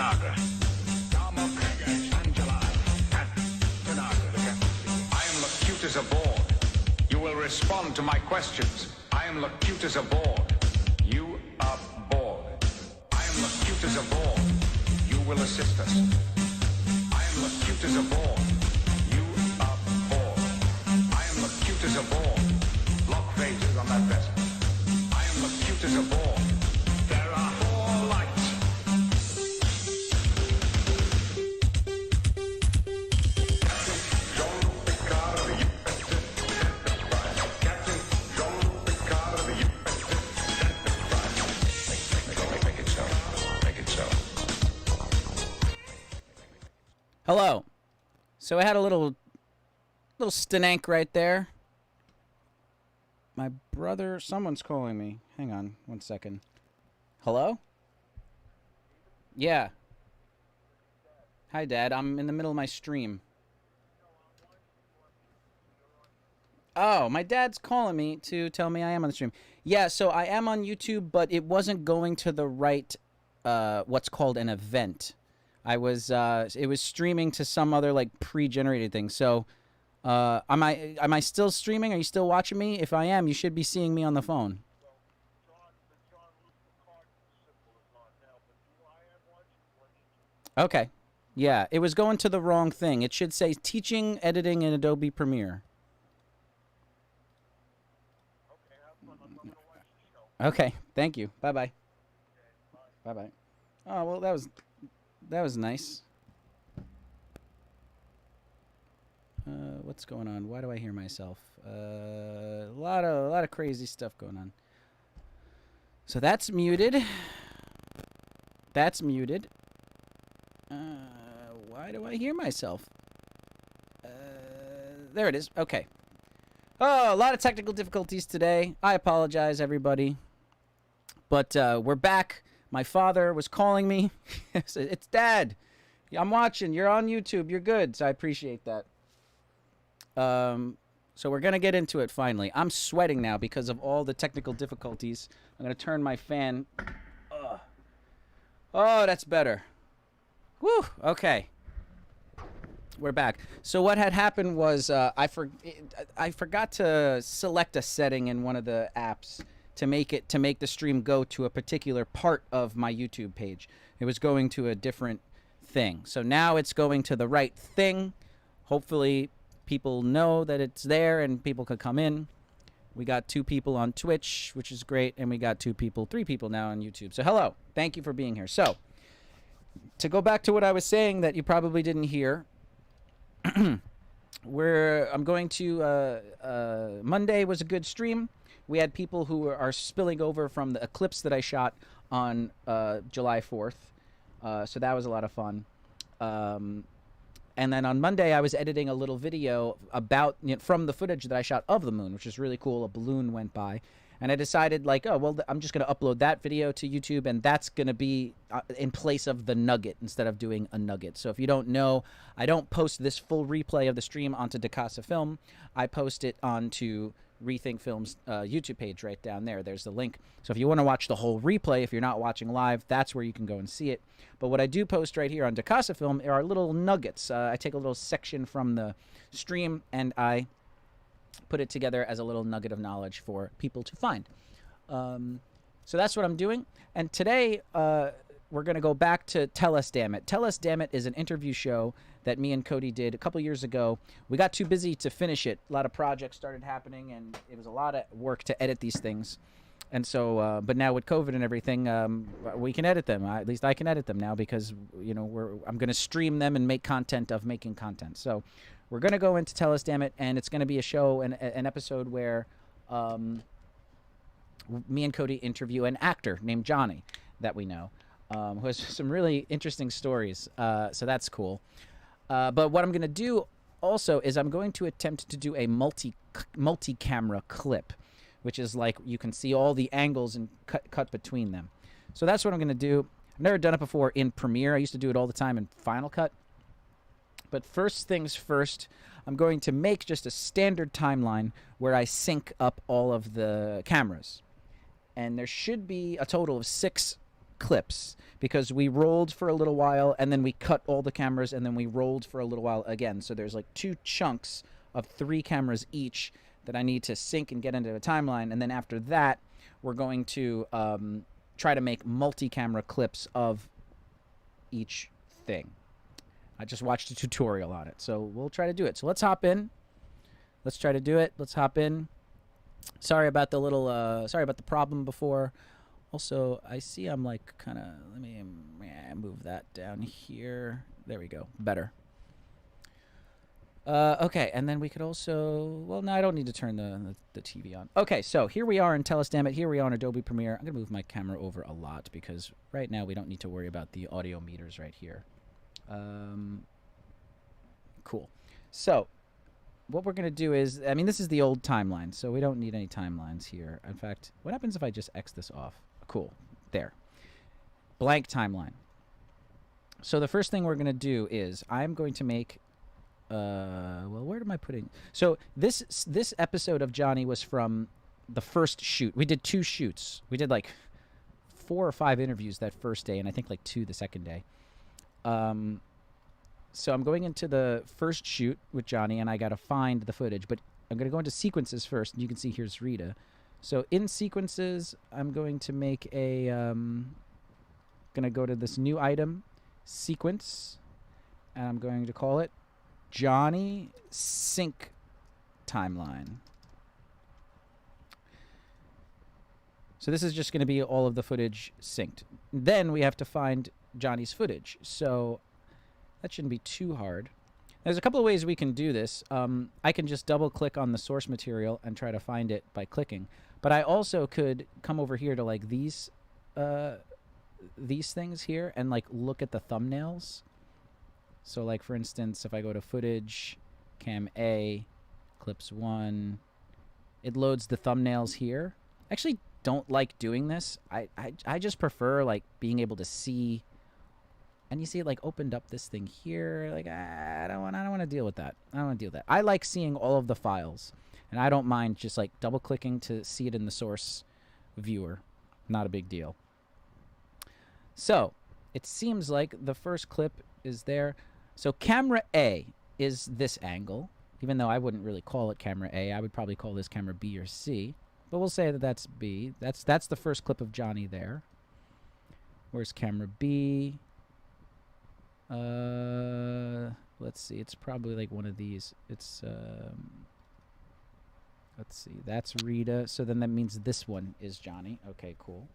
Tanagra. I am cute as a board. You will respond to my questions. I am cute as a board. You are bored. I am cute as a board. You will assist us. I am cute as a board. You are bored. I am cute as a board. Lock phases on that vessel. I am cute as a board. There are 4 lights. Hello. So I had a little stank right there. My brother, someone's calling me. Hang on 1 second. Hello? Yeah. Hi, Dad. I'm in the middle of my stream. Oh, my dad's calling me to tell me I am on the stream. Yeah, so I am on YouTube, but it wasn't going to the right, what's called an event. I was, it was streaming to some other, like, pre-generated thing. So, am I still streaming? Are you still watching me? If I am, you should be seeing me on the phone. Okay. Yeah, it was going to the wrong thing. It should say teaching editing in Adobe Premiere. Okay, thank you. Bye-bye. Bye-bye. Oh, well, that was nice. What's going on? Why do I hear myself? A lot of crazy stuff going on. So that's muted. That's muted. Why do I hear myself? There it is. Okay. Oh, a lot of technical difficulties today. I apologize, everybody. But we're back. My father was calling me. It's Dad. I'm watching. You're on YouTube. You're good. So I appreciate that. So we're going to get into it finally. I'm sweating now because of all the technical difficulties. I'm going to turn my fan. Oh, that's better. Woo. Okay. We're back. So what had happened was I forgot to select a setting in one of the apps to make the stream go to a particular part of my YouTube page. It was going to a different thing. So now it's going to the right thing. Hopefully people know that it's there and people could come in. We got 2 people on Twitch, which is great, and we got 3 people now on YouTube. So hello. Thank you for being here. So to go back to what I was saying that you probably didn't hear, I'm going to Monday was a good stream. We had people who are spilling over from the eclipse that I shot on July 4th. So that was a lot of fun. And then on Monday, I was editing a little video about, from the footage that I shot of the moon, which is really cool. A balloon went by. And I decided, like, oh, well, I'm just going to upload that video to YouTube, and that's going to be in place of the nugget instead of doing a nugget. So if you don't know, I don't post this full replay of the stream onto DiCasaFilm. I post it onto Rethink Film's YouTube page right down there. There's the link. So if you want to watch the whole replay, if you're not watching live, that's where you can go and see it. But what I do post right here on DiCasaFilm are little nuggets. I take a little section from the stream, and I put it together as a little nugget of knowledge for people to find. So that's what I'm doing. And today, we're going to go back to Tell Us Damn It. Tell Us Damn It is an interview show that me and Cody did a couple years ago. We got too busy to finish it. A lot of projects started happening, and it was a lot of work to edit these things. And so, but now with COVID and everything, we can edit them. At least I can edit them now because, I'm going to stream them and make content of making content. So we're going to go into Tell Us Damn It, and it's going to be a show, an episode where me and Cody interview an actor named Johnny that we know, who has some really interesting stories. So that's cool. But what I'm going to do also is I'm going to attempt to do a multi-camera clip, which is like you can see all the angles and cut between them. So that's what I'm going to do. I've never done it before in Premiere. I used to do it all the time in Final Cut. But first things first, I'm going to make just a standard timeline where I sync up all of the cameras. And there should be a total of 6 clips because we rolled for a little while and then we cut all the cameras and then we rolled for a little while again. So there's like 2 chunks of 3 cameras each that I need to sync and get into a timeline. And then after that, we're going to try to make multi-camera clips of each thing. I just watched a tutorial on it, so we'll try to do it. So let's hop in. Let's try to do it. Let's hop in. Sorry about the little, sorry about the problem before. Also, I see I'm like kind of, let me move that down here. There we go. Better. Okay, and then we could also, well, no, I don't need to turn the TV on. Okay, so here we are in Tell Us Damn It. Here we are in Adobe Premiere. I'm going to move my camera over a lot because right now we don't need to worry about the audio meters right here. Cool. So what we're going to do is, I mean, this is the old timeline, so we don't need any timelines here. In fact, what happens if I just X this off? Cool. There. Blank timeline. So the first thing we're going to do is I'm going to make well, where am I putting? So this episode of Johnny was from the first shoot. We did 2 shoots. We did like 4 or 5 interviews that first day, and I think like 2 the second day. So I'm going into the first shoot with Johnny, and I got to find the footage. But I'm going to go into sequences first, and you can see here's Rita. So in sequences, I'm going to make a going to go to this new item, sequence, and I'm going to call it Johnny Sync Timeline. So this is just going to be all of the footage synced. Then we have to find Johnny's footage. So that shouldn't be too hard. There's a couple of ways we can do this. I can just double click on the source material and try to find it by clicking. But I also could come over here to like these things here and like look at the thumbnails. So like for instance, if I go to footage, cam A, clips 1, it loads the thumbnails here. I actually don't like doing this. I just prefer like being able to see, and you see it like opened up this thing here. Like I don't want to deal with that. I don't want to deal with that. I like seeing all of the files, and I don't mind just like double clicking to see it in the source viewer. Not a big deal. So it seems like the first clip is there. So camera A is this angle, even though I wouldn't really call it camera A. I would probably call this camera B or C, but we'll say that that's B. That's the first clip of Johnny there. Where's camera B? Let's see. It's probably like one of these. It's let's see. That's Rita. So then that means this one is Johnny. Okay, cool.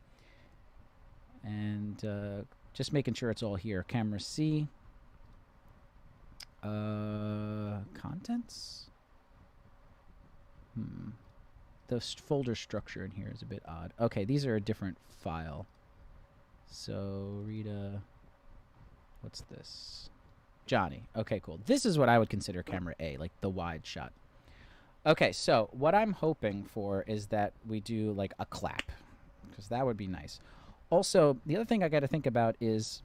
And just making sure it's all here. Camera C. Contents? The folder structure in here is a bit odd. Okay, these are a different file. So, Rita, what's this? Johnny. Okay, cool. This is what I would consider camera A, like the wide shot. Okay, so what I'm hoping for is that we do like a clap, because that would be nice. Also, the other thing I got to think about is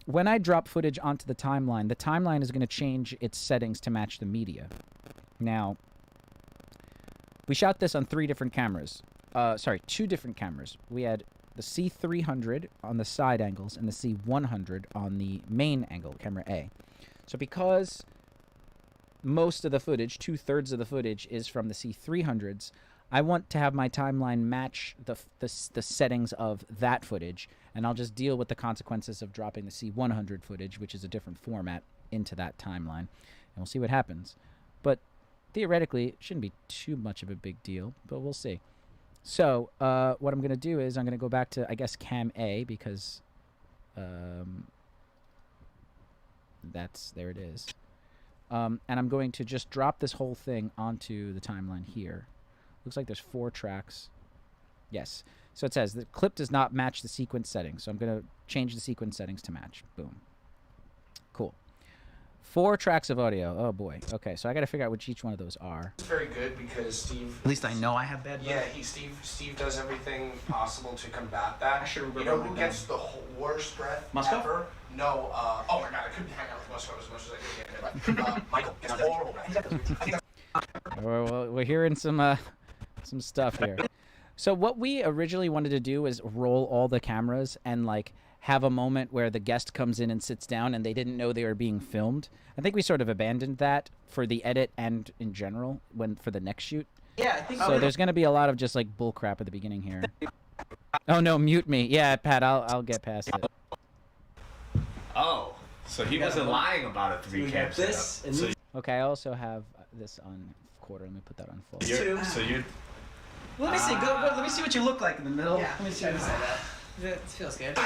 when I drop footage onto the timeline is going to change its settings to match the media. Now, we shot this on 3 different cameras. 2 different cameras. We had the C300 on the side angles and the C100 on the main angle, camera A. So because most of the footage, 2/3 of the footage, is from the C300s, I want to have my timeline match the settings of that footage, and I'll just deal with the consequences of dropping the C100 footage, which is a different format, into that timeline, and we'll see what happens. But theoretically, it shouldn't be too much of a big deal, but we'll see. So what I'm going to do is I'm going to go back to, I guess, cam A, because there it is. And I'm going to just drop this whole thing onto the timeline here. Looks like there's 4 tracks. Yes. So it says the clip does not match the sequence settings. So I'm going to change the sequence settings to match. Boom. Cool. 4 tracks of audio. Oh, boy. Okay, so I got to figure out which each one of those are. It's very good because Steve... At least I know I have bad... Yeah, Steve does everything possible to combat that. You know who gets the worst breath Musco? ever? No, oh my god, I couldn't hang out with Musco as much as I could get there. Michael gets horrible breath. We're hearing some stuff here. So what we originally wanted to do was roll all the cameras and like have a moment where the guest comes in and sits down and they didn't know they were being filmed. I think we sort of abandoned that for the edit and in general for the next shoot. Yeah, I think So there's going to be a lot of just like bull crap at the beginning here. Oh no, mute me. Yeah, Pat, I'll get past it. Oh, so he wasn't lying about a 3-cam this and setup. Okay, I also have this on quarter. Let me put that on full. So you're let me see. Go, let me see what you look like in the middle. Yeah, Let me see. I would say that. It feels good.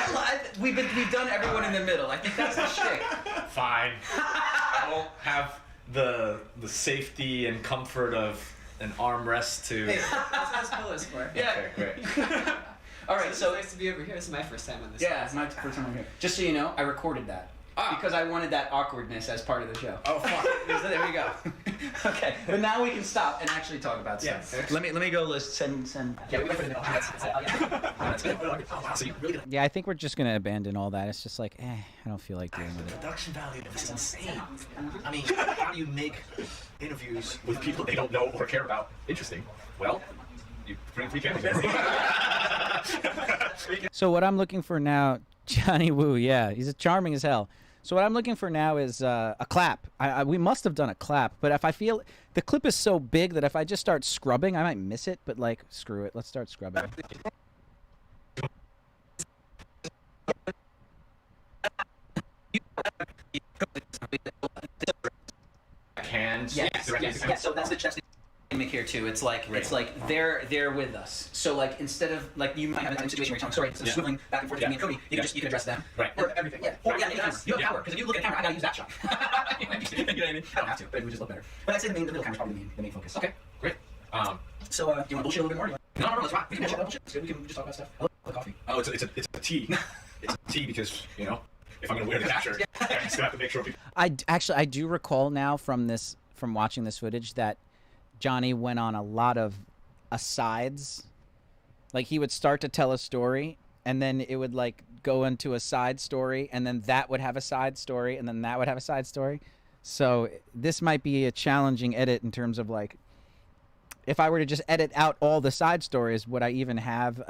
We've done everyone in the middle. I think that's the shtick. fine. I won't have the safety and comfort of an armrest to. Hey, that's what pillows for. Yeah. Okay, great. All right. It's So nice to be over here. This is my first time on this. yeah, it's my first time here. Just so you know, I recorded that because I wanted that awkwardness as part of the show. Oh, fine. So there we go. Okay, but now we can stop and actually talk about stuff. Yes. Let me go list send. Yeah, we went for the middle. So you really gonna Yeah, I think we're just going to abandon all that. It's just like, I don't feel like doing it. Production value of this is insane. I mean, how do you make interviews with people they don't know or care about interesting? Well, you bring 3 cameras in. So what I'm looking for now, Johnny Woo, yeah, he's charming as hell. So what I'm looking for now is a clap. We must have done a clap, but if I feel the clip is so big that if I just start scrubbing, I might miss it. But like, screw it. Let's start scrubbing. Hands. Yeah, so that's the dynamic here too. It's like they're with us. So like instead of like you might have a situation where you're telling, sorry, instead of swiveling back and forth between me and Cody, you can address them. Right. Or everything. Yeah. Or yeah, you have power because if you look at a camera, I gotta use that shot. You know what I mean? I don't have to, but it would just look better. But I'd say the middle camera's probably the main focus. Okay. Great. So do you want to bullshit a little bit more? No, let's rock. We can bullshit. It's good. We can just talk about stuff. I love coffee. Oh, it's a T. It's a T because, you know, if I'm going to wear the capture, I'm just going to have to make sure people... I do recall now from watching this footage that Johnny went on a lot of asides. Like he would start to tell a story and then it would like go into a side story and then that would have a side story and then that would have a side story. So this might be a challenging edit in terms of like, if I were to just edit out all the side stories, would I even have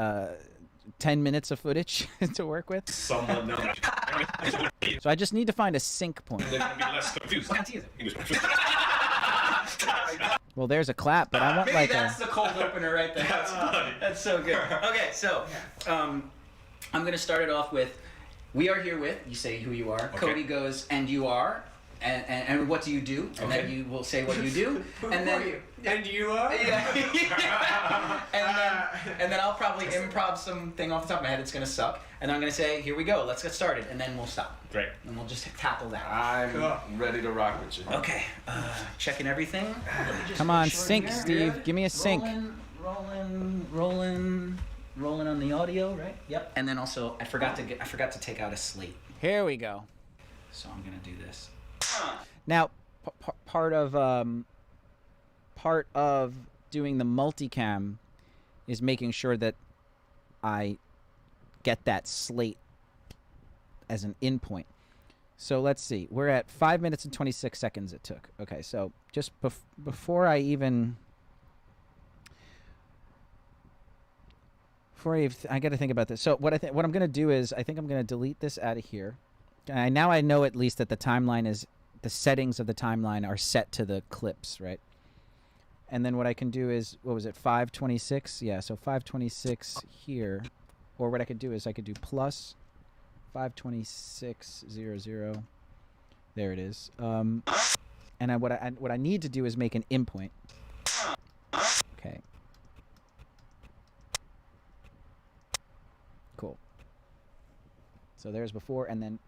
10 minutes of footage to work with? Someone knows. So I just need to find a sync point. They're going to be less confused. What kind of tea is it? English. Well, there's a clap, but I want Maybe like that's a... the cold opener right there. That's funny. That's so good. Okay, so I'm going to start it off with, we are here with, you say who you are. Okay. Cody goes, and you are. And what do you do? And then you will say what you do. And then you? And you are? Yeah. and then I'll probably improv something off the top of my head. It's gonna suck. And then I'm gonna say, here we go, let's get started. And then we'll stop. Great. And we'll just tackle that. I'm ready to rock with you. Okay. Checking everything. Let me just Come make on, sure sync, here. Steve. Give me a sync. Rolling on the audio, right? Yep. And then also, I forgot to take out a slate. Here we go. So I'm gonna do this. Now, part of doing the multicam is making sure that I get that slate as an in point. So let's see. We're at 5 minutes and 26 seconds it took. Okay, so just before I got to think about this. So what I'm going to do is I think I'm going to delete this out of here. Now I know at least that the timeline is, the settings of the timeline are set to the clips, right? And then what I can do is, what was it, 526? Yeah, so 526 here. Or what I could do is I could do plus 526.00. There it is. And what I need to do is make an in point. Okay. Cool. So there's before, and then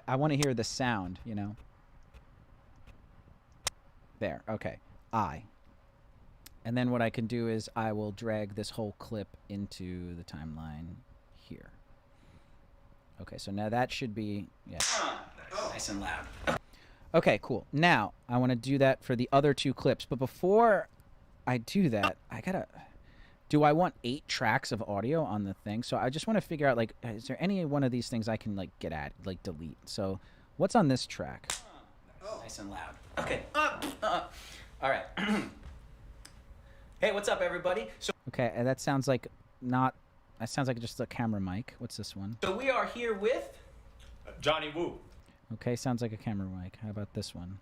I want to hear the sound, you know. There, okay. And then what I can do is I will drag this whole clip into the timeline here. Okay, so now that should be, yeah. Nice and loud. Okay, cool. Now, I want to do that for the other two clips. But before I do that, do I want 8 tracks of audio on the thing? So I just want to figure out, like, is there any one of these things I can, like, delete? So what's on this track? Nice and loud. Okay. All right. Hey, what's up, everybody? Okay, and that sounds like not. That sounds like just a camera mic. What's this one? So we are here with. Johnny Woo. Okay, sounds like a camera mic. How about this one?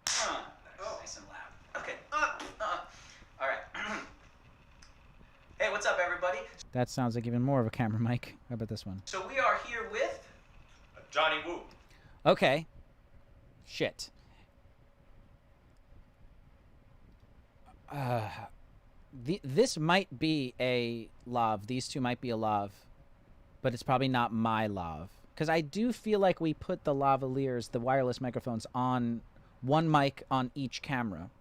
Nice and loud. Okay. All right. Hey, what's up, everybody? That sounds like even more of a camera mic. How about this one? So we are here with. Johnny Woo. Okay. Shit. This might be a lav. These two might be a lav, but it's probably not my lav. Because I do feel like we put the lavaliers, the wireless microphones, on one mic on each camera.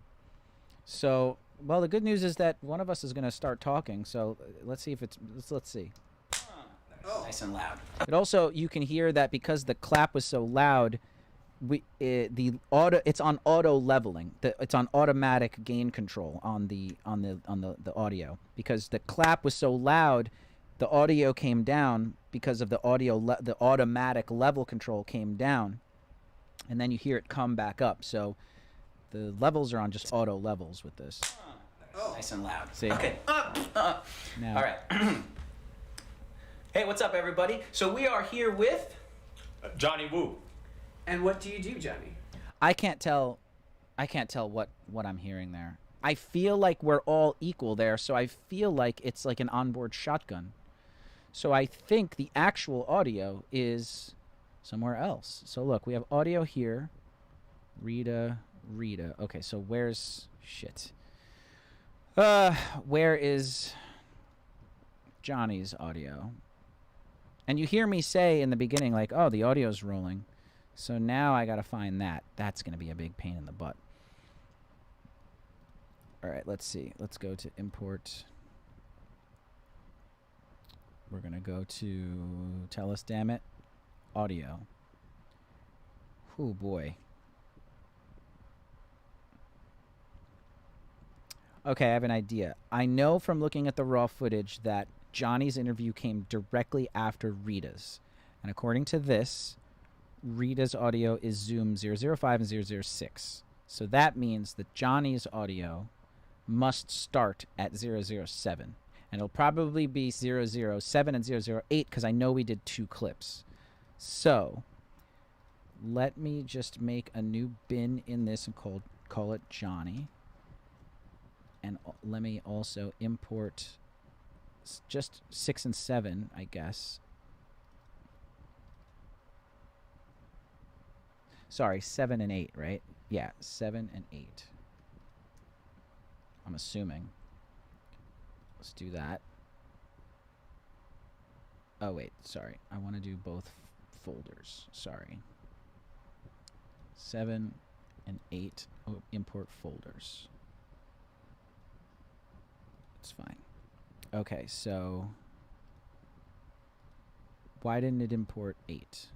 So, well, the good news is that one of us is going to start talking. So let's see if it's. Let's see. Nice and loud. But also, you can hear that because the clap was so loud, it's on auto leveling. It's on automatic gain control on the audio, because the clap was so loud, the audio came down because of the the automatic level control came down, and then you hear it come back up. So the levels are on just auto levels with this. Nice and loud. See? Okay. Now, All right. Hey, what's up, everybody? So we are here with. Johnny Woo. And what do you do, Johnny? I can't tell what I'm hearing there. I feel like we're all equal there, so I feel like it's like an onboard shotgun. So I think the actual audio is somewhere else. So look, we have audio here. Rita. Okay, so where's shit? Where is Johnny's audio? And you hear me say in the beginning, like, oh, the audio's rolling. So now I gotta find that. That's gonna be a big pain in the butt. All right, let's see. Let's go to import. We're gonna go to tell us, damn it, audio. Oh boy. Okay, I have an idea. I know from looking at the raw footage that Johnny's interview came directly after Rita's. And according to this, Rita's audio is Zoom 005 and 006. So that means that Johnny's audio must start at 007. And it'll probably be 007 and 008 because I know we did 2 clips. So let me just make a new bin in this and call it Johnny. And let me also import just 6 and 7, I guess. Sorry, 7 and 8, right? Yeah, 7 and 8. I'm assuming. Let's do that. Oh, wait, sorry. I want to do both folders. Sorry. 7 and 8. Oh, import folders. It's fine. Okay, so why didn't it import 8?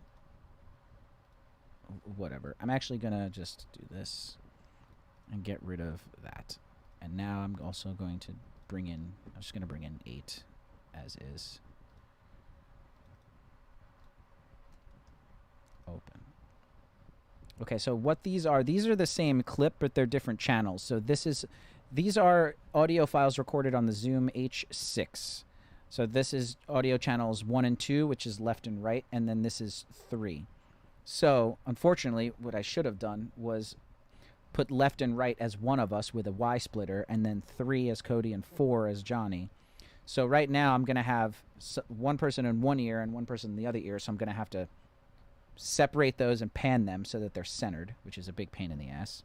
Whatever. I'm actually gonna just do this and get rid of that. And now I'm also going to bring in, I'm just gonna bring in 8 as is. Open. Okay, so what these are the same clip, but they're different channels. So these are audio files recorded on the Zoom H6. So this is audio channels 1 and 2, which is left and right, and then this is 3. So, unfortunately, what I should have done was put left and right as one of us with a Y splitter, and then 3 as Cody and 4 as Johnny. So right now I'm going to have one person in one ear and one person in the other ear, so I'm going to have to separate those and pan them so that they're centered, which is a big pain in the ass.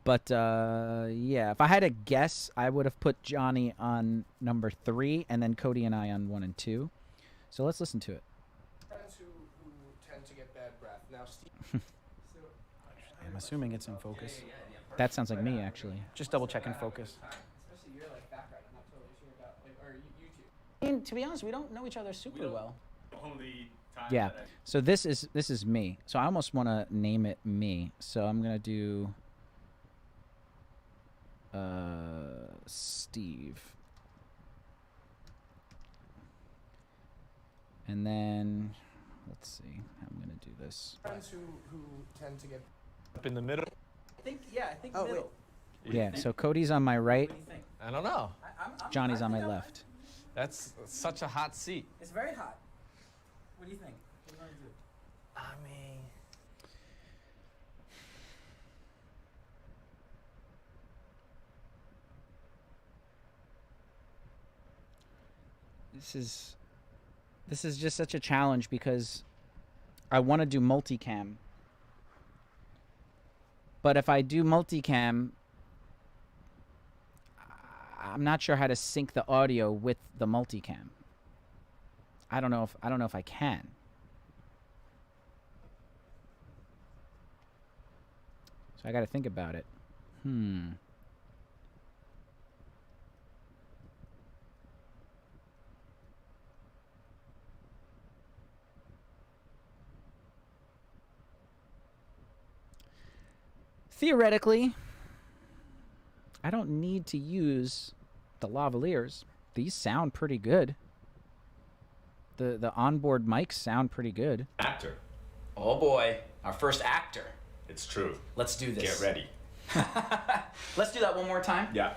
But, yeah, if I had to guess, I would have put Johnny on number 3 and then Cody and I on 1 and 2. So let's listen to it. Friends who tend to get bad breath. Now, Steve. I'm assuming it's in focus. That sounds like me, actually. Just double check in focus. Especially your like background. I'm not totally sure about or you two. I mean, to be honest, we don't know each other super well. Only time Yeah. that So this is me. So I almost want to name it me. So I'm gonna do Steve. And then let's see how I'm gonna do this. Friends who tend to get Up in the middle. I think Oh, wait. middle. Yeah, so Cody's on my right, I don't know. Johnny's on my left. That's such a hot seat. It's very hot. What do you think? What do you want to do? I mean, This is just such a challenge because I want to do multicam. But if I do multicam, I'm not sure how to sync the audio with the multicam. I don't know if I can. So I got to think about it. Theoretically, I don't need to use the lavaliers. These sound pretty good. The onboard mics sound pretty good. Actor. Oh boy, our first actor. It's true. Let's do this. Get ready. Let's do that one more time. Yeah.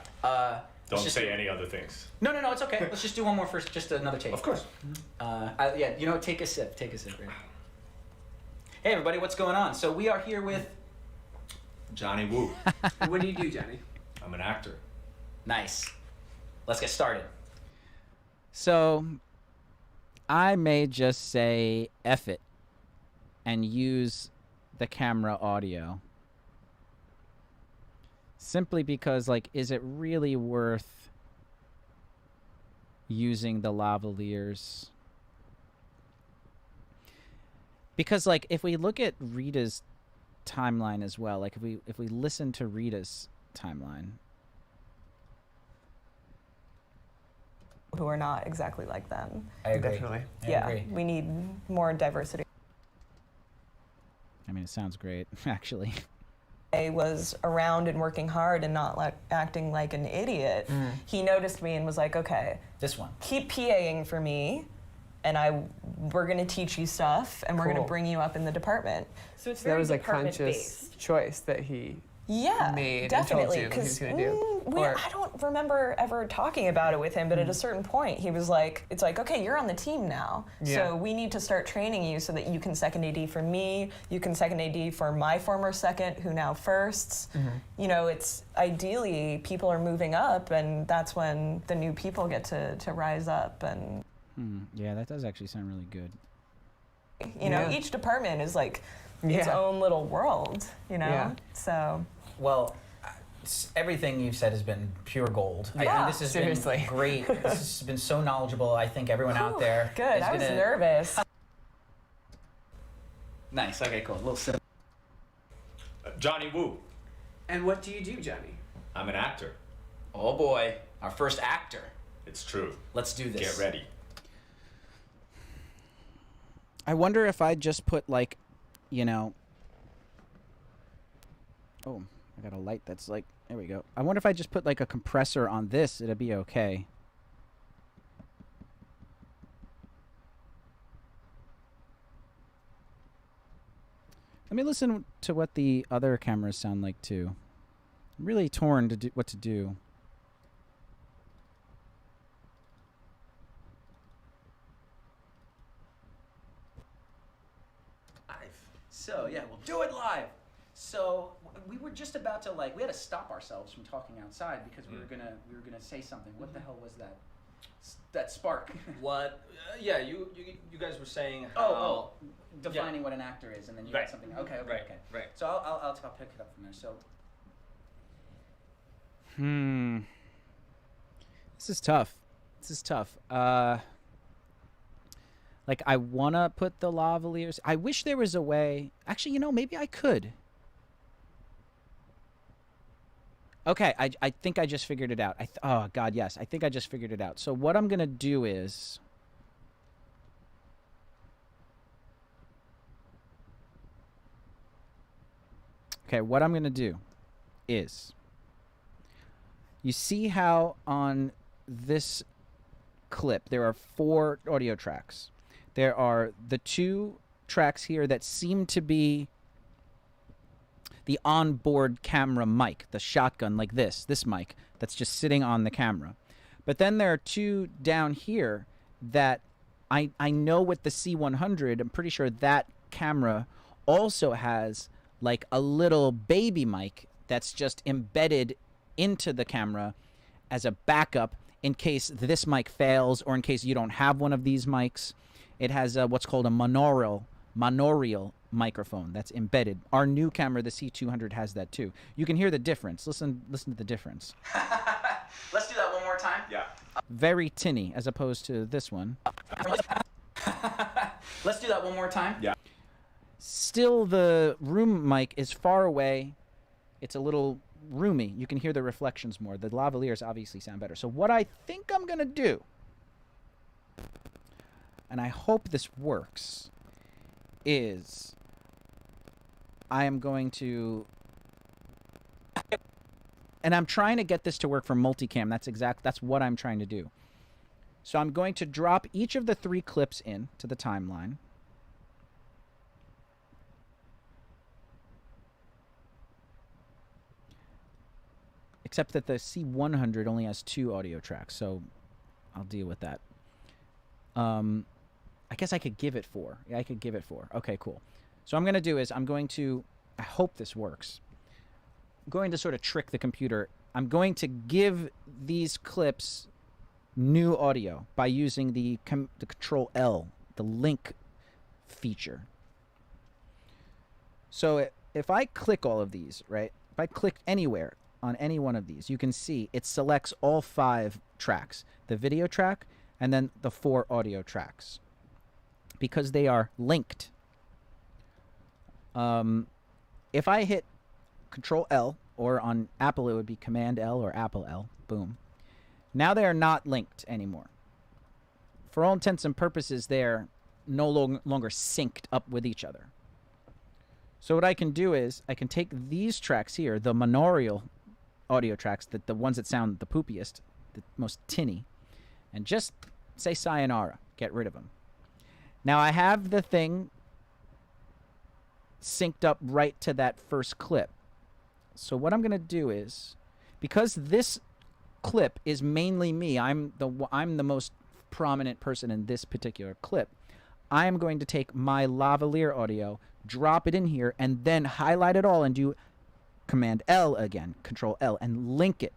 Don't just say do- any other things. No, it's okay. Let's just do one more first, just another take. Of course. Yeah, you know, take a sip, right? Hey everybody, what's going on? So we are here with... Johnny Woo. What do you do, Johnny? I'm an actor. Nice. Let's get started. So I may just say F it and use the camera audio. Simply because, like, is it really worth using the lavaliers? Because, like, if we look at Rita's timeline as well, like if we listen to Rita's timeline, who are not exactly like them. I agree. Definitely. Yeah, we need more diversity. I mean, it sounds great, actually. I was around and working hard and not like acting like an idiot. He noticed me and was like, okay, This one. keep PAing for me, and we're gonna teach you stuff, and we're gonna Cool. bring you up in the department. So it's So that was a conscious choice that he Yeah, made definitely. and told you he was going to do. Or- I don't remember ever talking about it with him, but at a certain point, he was like, "It's like, okay, you're on the team now, Yeah. so we need to start training you so that you can second AD for me, you can second AD for my former second, who now firsts. You know, it's ideally people are moving up, and that's when the new people get to rise up, and Yeah, that does actually sound really good. you know, Yeah. each department is like its Yeah. own little world, you know. Yeah. So. Well, everything you've said has been pure gold. I Yeah. think this has Seriously. been great. This has been so knowledgeable. I think everyone out there Good. is I was gonna- nervous. Nice. Okay, cool. A little sip. Johnny Woo. And what do you do, Johnny? I'm an actor. Oh boy, our first actor. It's true. Let's do this. Get ready. I wonder if I just put, like, you know... Oh, I got a light that's like... There we go. I wonder if I just put, like, a compressor on this, it'd be okay. Let me listen to what the other cameras sound like, too. I'm really torn to do what to do. So yeah, we'll do it live. So we were just about to we had to stop ourselves from talking outside because we were gonna say something. What the hell was that? That spark. What? Yeah, you guys were saying how. Defining what an actor is, and then you Right. got something. Okay. Right. So I'll pick it up from there. So This is tough. Like, I want to put the lavaliers. I wish there was a way. Actually, you know, maybe I could. Okay, I think I just figured it out. Oh, God, yes. I think I just figured it out. So what I'm going to do is... Okay, what I'm going to do is... You see how on this clip there are 4 audio tracks. There are the 2 tracks here that seem to be the onboard camera mic, the shotgun like this mic that's just sitting on the camera. But then there are two down here that I know with the C100, I'm pretty sure that camera also has like a little baby mic that's just embedded into the camera as a backup in case this mic fails or in case you don't have one of these mics. It has what's called a monaural microphone that's embedded. Our new camera, the C200, has that too. You can hear the difference. Listen to the difference. Let's do that one more time. Yeah. Very tinny as opposed to this one. Let's do that one more time. Yeah. Still, the room mic is far away. It's a little roomy. You can hear the reflections more. The lavaliers obviously sound better. So what I think I'm going to do, and I hope this works, is I am going to, and I'm trying to get this to work for multicam. That's what I'm trying to do. So I'm going to drop each of the 3 clips in to the timeline. Except that the C100 only has 2 audio tracks, so I'll deal with that. I guess I could give it 4. Yeah, I could give it 4. Okay, cool. So what I'm going to do is I hope this works. I'm going to sort of trick the computer. I'm going to give these clips new audio by using the Control L, the link feature. So if I click all of these, right? If I click anywhere on any one of these, you can see it selects all 5 tracks, the video track and then the 4 audio tracks, because they are linked. If I hit Control L, or on Apple it would be Command L or Apple L, boom. Now they are not linked anymore. For all intents and purposes, they're no longer synced up with each other. So what I can do is I can take these tracks here, the monaural audio tracks, the ones that sound the poopiest, the most tinny, and just say sayonara, get rid of them. Now I have the thing synced up right to that first clip. So what I'm going to do is, because this clip is mainly me, I'm the most prominent person in this particular clip, I'm going to take my lavalier audio, drop it in here, and then highlight it all and do Command L again, Control L, and link it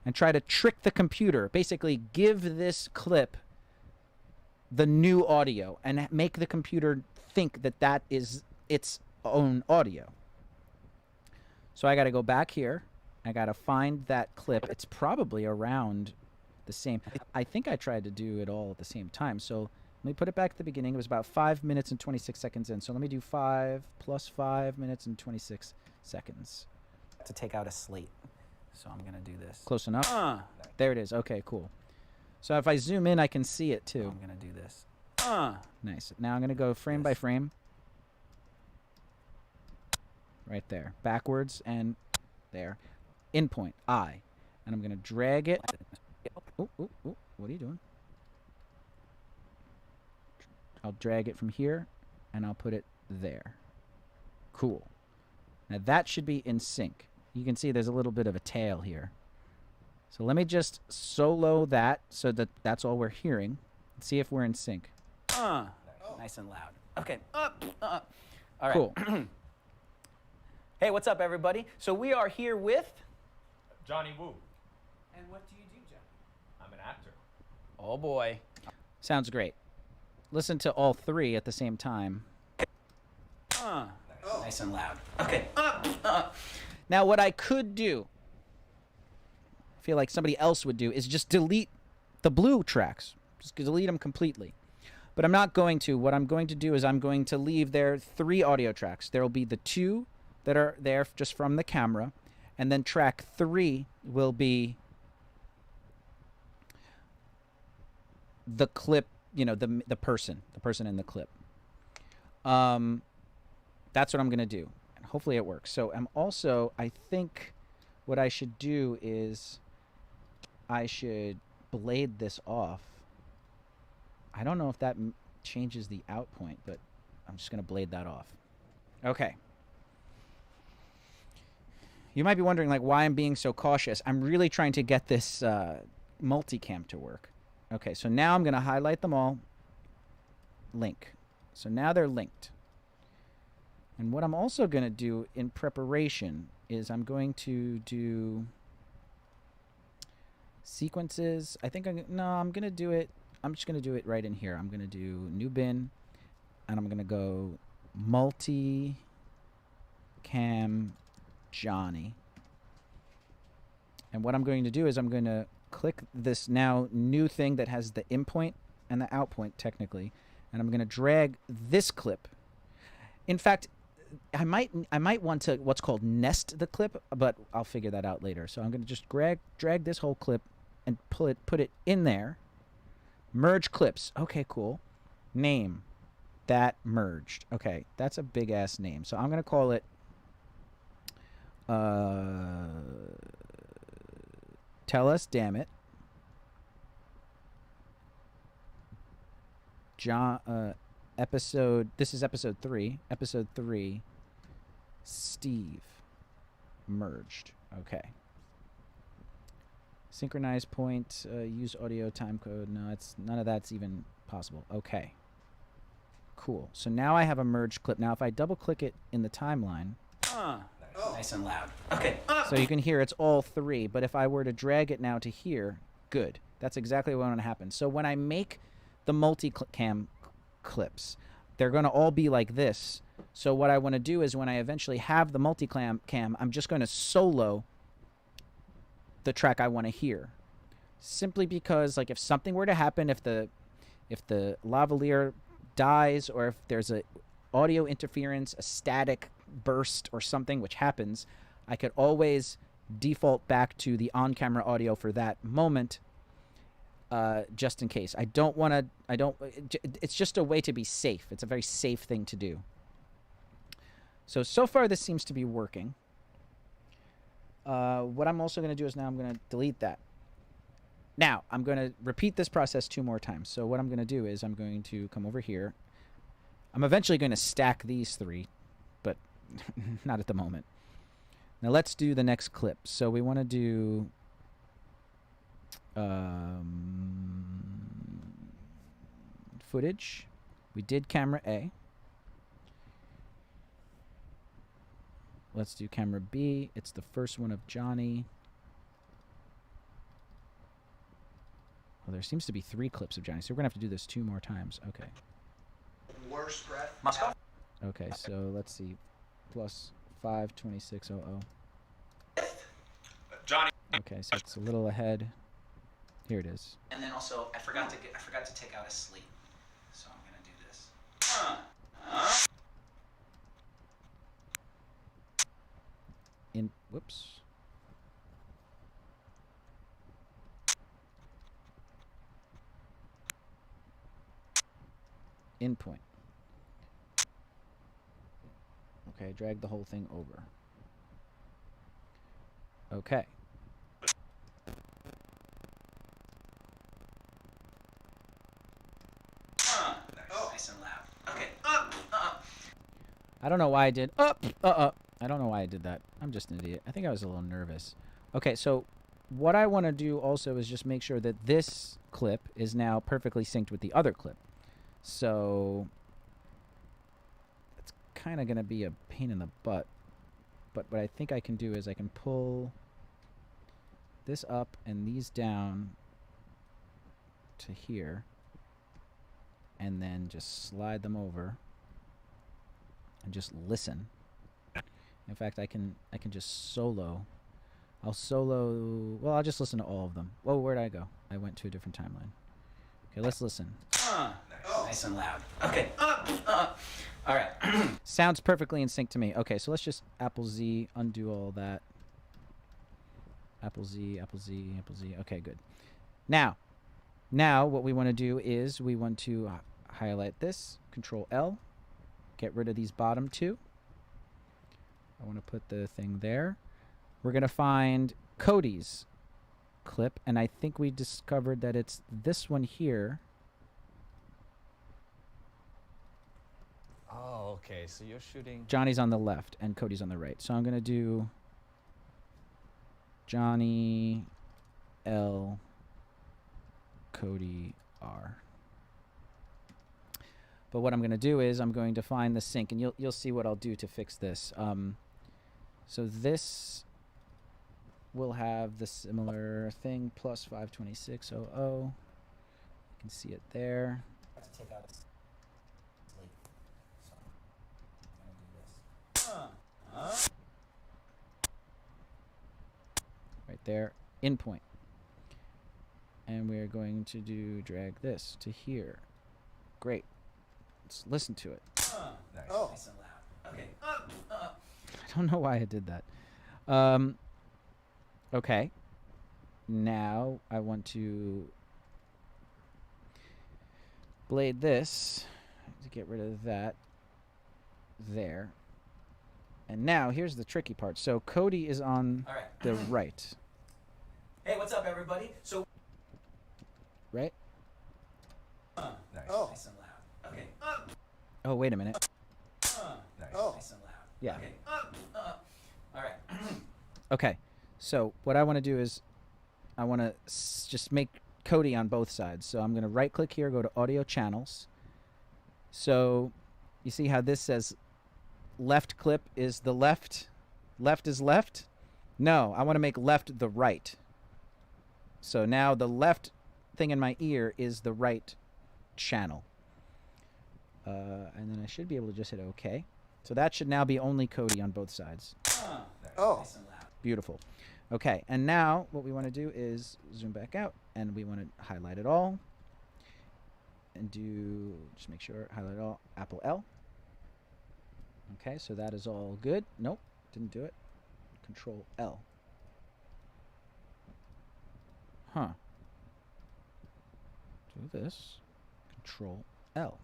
and try to trick the computer, basically give this clip the new audio and make the computer think that that is its own audio. So I got to go back here. I got to find that clip. It's probably around the same. I think I tried to do it all at the same time. So let me put it back at the beginning. It was about 5 minutes and 26 seconds in. So let me do 5 plus 5 minutes and 26 seconds. To take out a slate. So I'm going to do this. Close enough? There it is. Okay, cool. So if I zoom in, I can see it too. I'm going to do this. Nice. Now I'm going to go frame by frame. Right there. Backwards and there. In point. I. And I'm going to drag it. Oh, what are you doing? I'll drag it from here and I'll put it there. Cool. Now that should be in sync. You can see there's a little bit of a tail here. So let me just solo that so that that's all we're hearing. Let's see if we're in sync. Nice and loud. Okay. All right. Cool. Hey, what's up, everybody? So we are here with Johnny Woo. And what do you do, Jeff? I'm an actor. Oh boy. Sounds great. Listen to all 3 at the same time. Nice and loud. Okay. Now what I could do, I feel like somebody else would do, is just delete the blue tracks. Just delete them completely. But I'm not going to. What I'm going to do is I'm going to leave there 3 audio tracks. There will be the 2 that are there just from the camera, and then track 3 will be the clip, you know, the person in the clip. That's what I'm gonna do, and hopefully it works. So I think what I should do is I should blade this off. I don't know if that changes the out point, but I'm just gonna blade that off. Okay. You might be wondering like why I'm being so cautious. I'm really trying to get this multicam to work. Okay, so now I'm going to highlight them all. Link. So now they're linked. And what I'm also going to do in preparation is I'm going to do sequences. I think I'm going to do it. I'm just going to do it right in here. I'm going to do new bin, and I'm going to go multi cam Johnny. And what I'm going to do is I'm going to click this now new thing that has the in point and the out point technically, and I'm going to drag this clip. In fact, I might want to what's called nest the clip, but I'll figure that out later. So I'm going to just drag this whole clip and put it in there. Merge clips. Okay, cool. Name. That merged. Okay, that's a big ass name. So I'm going to call it Tell Us Damn It. This is episode 3. Episode 3. Steve. Merged. Okay. Synchronize point. Use audio time code. No, none of that's even possible. Okay. Cool. So now I have a merged clip. Now if I double click it in the timeline. Nice and loud. Okay. So you can hear it's all 3. But if I were to drag it now to here, good. That's exactly what want to happen. So when I make the multicam clips, they're going to all be like this. So what I want to do is when I eventually have the multicam, I'm just going to solo the track I want to hear. Simply because like if something were to happen, if the lavalier dies, or if there's a audio interference, a static burst or something which happens, I could always default back to the on-camera audio for that moment, just in case. It's just a way to be safe. It's a very safe thing to do. So far this seems to be working. What I'm also going to do is now I'm going to delete that. Now, I'm going to repeat this process 2 more times. So what I'm going to do is I'm going to come over here. I'm eventually going to stack these 3, but not at the moment. Now let's do the next clip. So we want to do footage. We did camera A. Let's do camera B. It's the first one of Johnny. Well, there seems to be 3 clips of Johnny, so we're going to have to do this 2 more times. Okay. Worst breath. Moscow. Okay, so let's see. Plus 52600. Johnny. Okay, so it's a little ahead. Here it is. And then also, I forgot to take out a sleep, so I'm gonna do this. Whoops. In point. Okay, drag the whole thing over. Okay. Nice and loud. Okay. I don't know why I did I don't know why I did that. I'm just an idiot. I think I was a little nervous. Okay, so what I want to do also is just make sure that this clip is now perfectly synced with the other clip. So it's kind of going to be a pain in the butt. But what I think I can do is I can pull this up and these down to here. And then just slide them over. And just listen. In fact, I can just solo. I'll just listen to all of them. Whoa, where'd I go? I went to a different timeline. Okay, let's listen. Nice and loud. Okay. All right. Sounds perfectly in sync to me. Okay, so let's just Apple Z, undo all that. Apple Z, Apple Z, Apple Z. Okay, good. Now what we want to do is we want to highlight this, Control L, get rid of these bottom 2. I want to put the thing there. We're going to find Cody's clip, and I think we discovered that it's this one here. Oh, okay. So you're shooting. Johnny's on the left, and Cody's on the right. So I'm going to do Johnny L. Cody R. But what I'm going to do is I'm going to find the sync, and you'll see what I'll do to fix this. So this will have the similar thing, plus 52600. You can see it there. I have to take out a slate. So I'm gonna do this. Right there, in point. And we're going to drag this to here. Great. Let's listen to it. Nice. Oh. Nice and loud. Okay. I don't know why I did that. Okay. Now I want to blade this to get rid of that there. And now here's the tricky part. So Cody is on All right. the right, Hey, what's up, everybody? So. right? Nice. Oh. Nice and loud. Okay. Oh, wait a minute. Nice. Oh. Nice and loud. Yeah. Okay. All right. Okay. So what I want to do is I want to just make Cody on both sides. So I'm going to right click here, go to audio channels. So you see how this says left clip is the left, left is left? No, I want to make left the right. So now the left thing in my ear is the right channel. And then I should be able to just hit OK. So that should now be only Cody on both sides. Oh. Nice and loud. Beautiful. Okay, and now what we want to do is zoom back out, and we want to highlight it all. And do, just make sure, highlight it all, Apple L. Okay, so that is all good. Nope, didn't do it. Control L. Huh. Do this. Control L.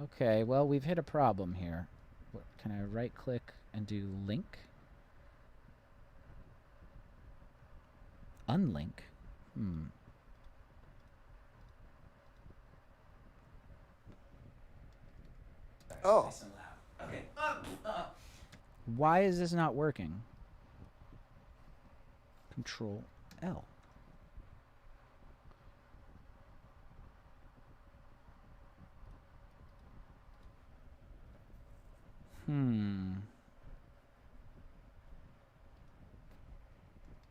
Okay, well, we've hit a problem here. What, can I right click and do link? Unlink? Oh. Nice and loud. Okay. Why is this not working? Control L.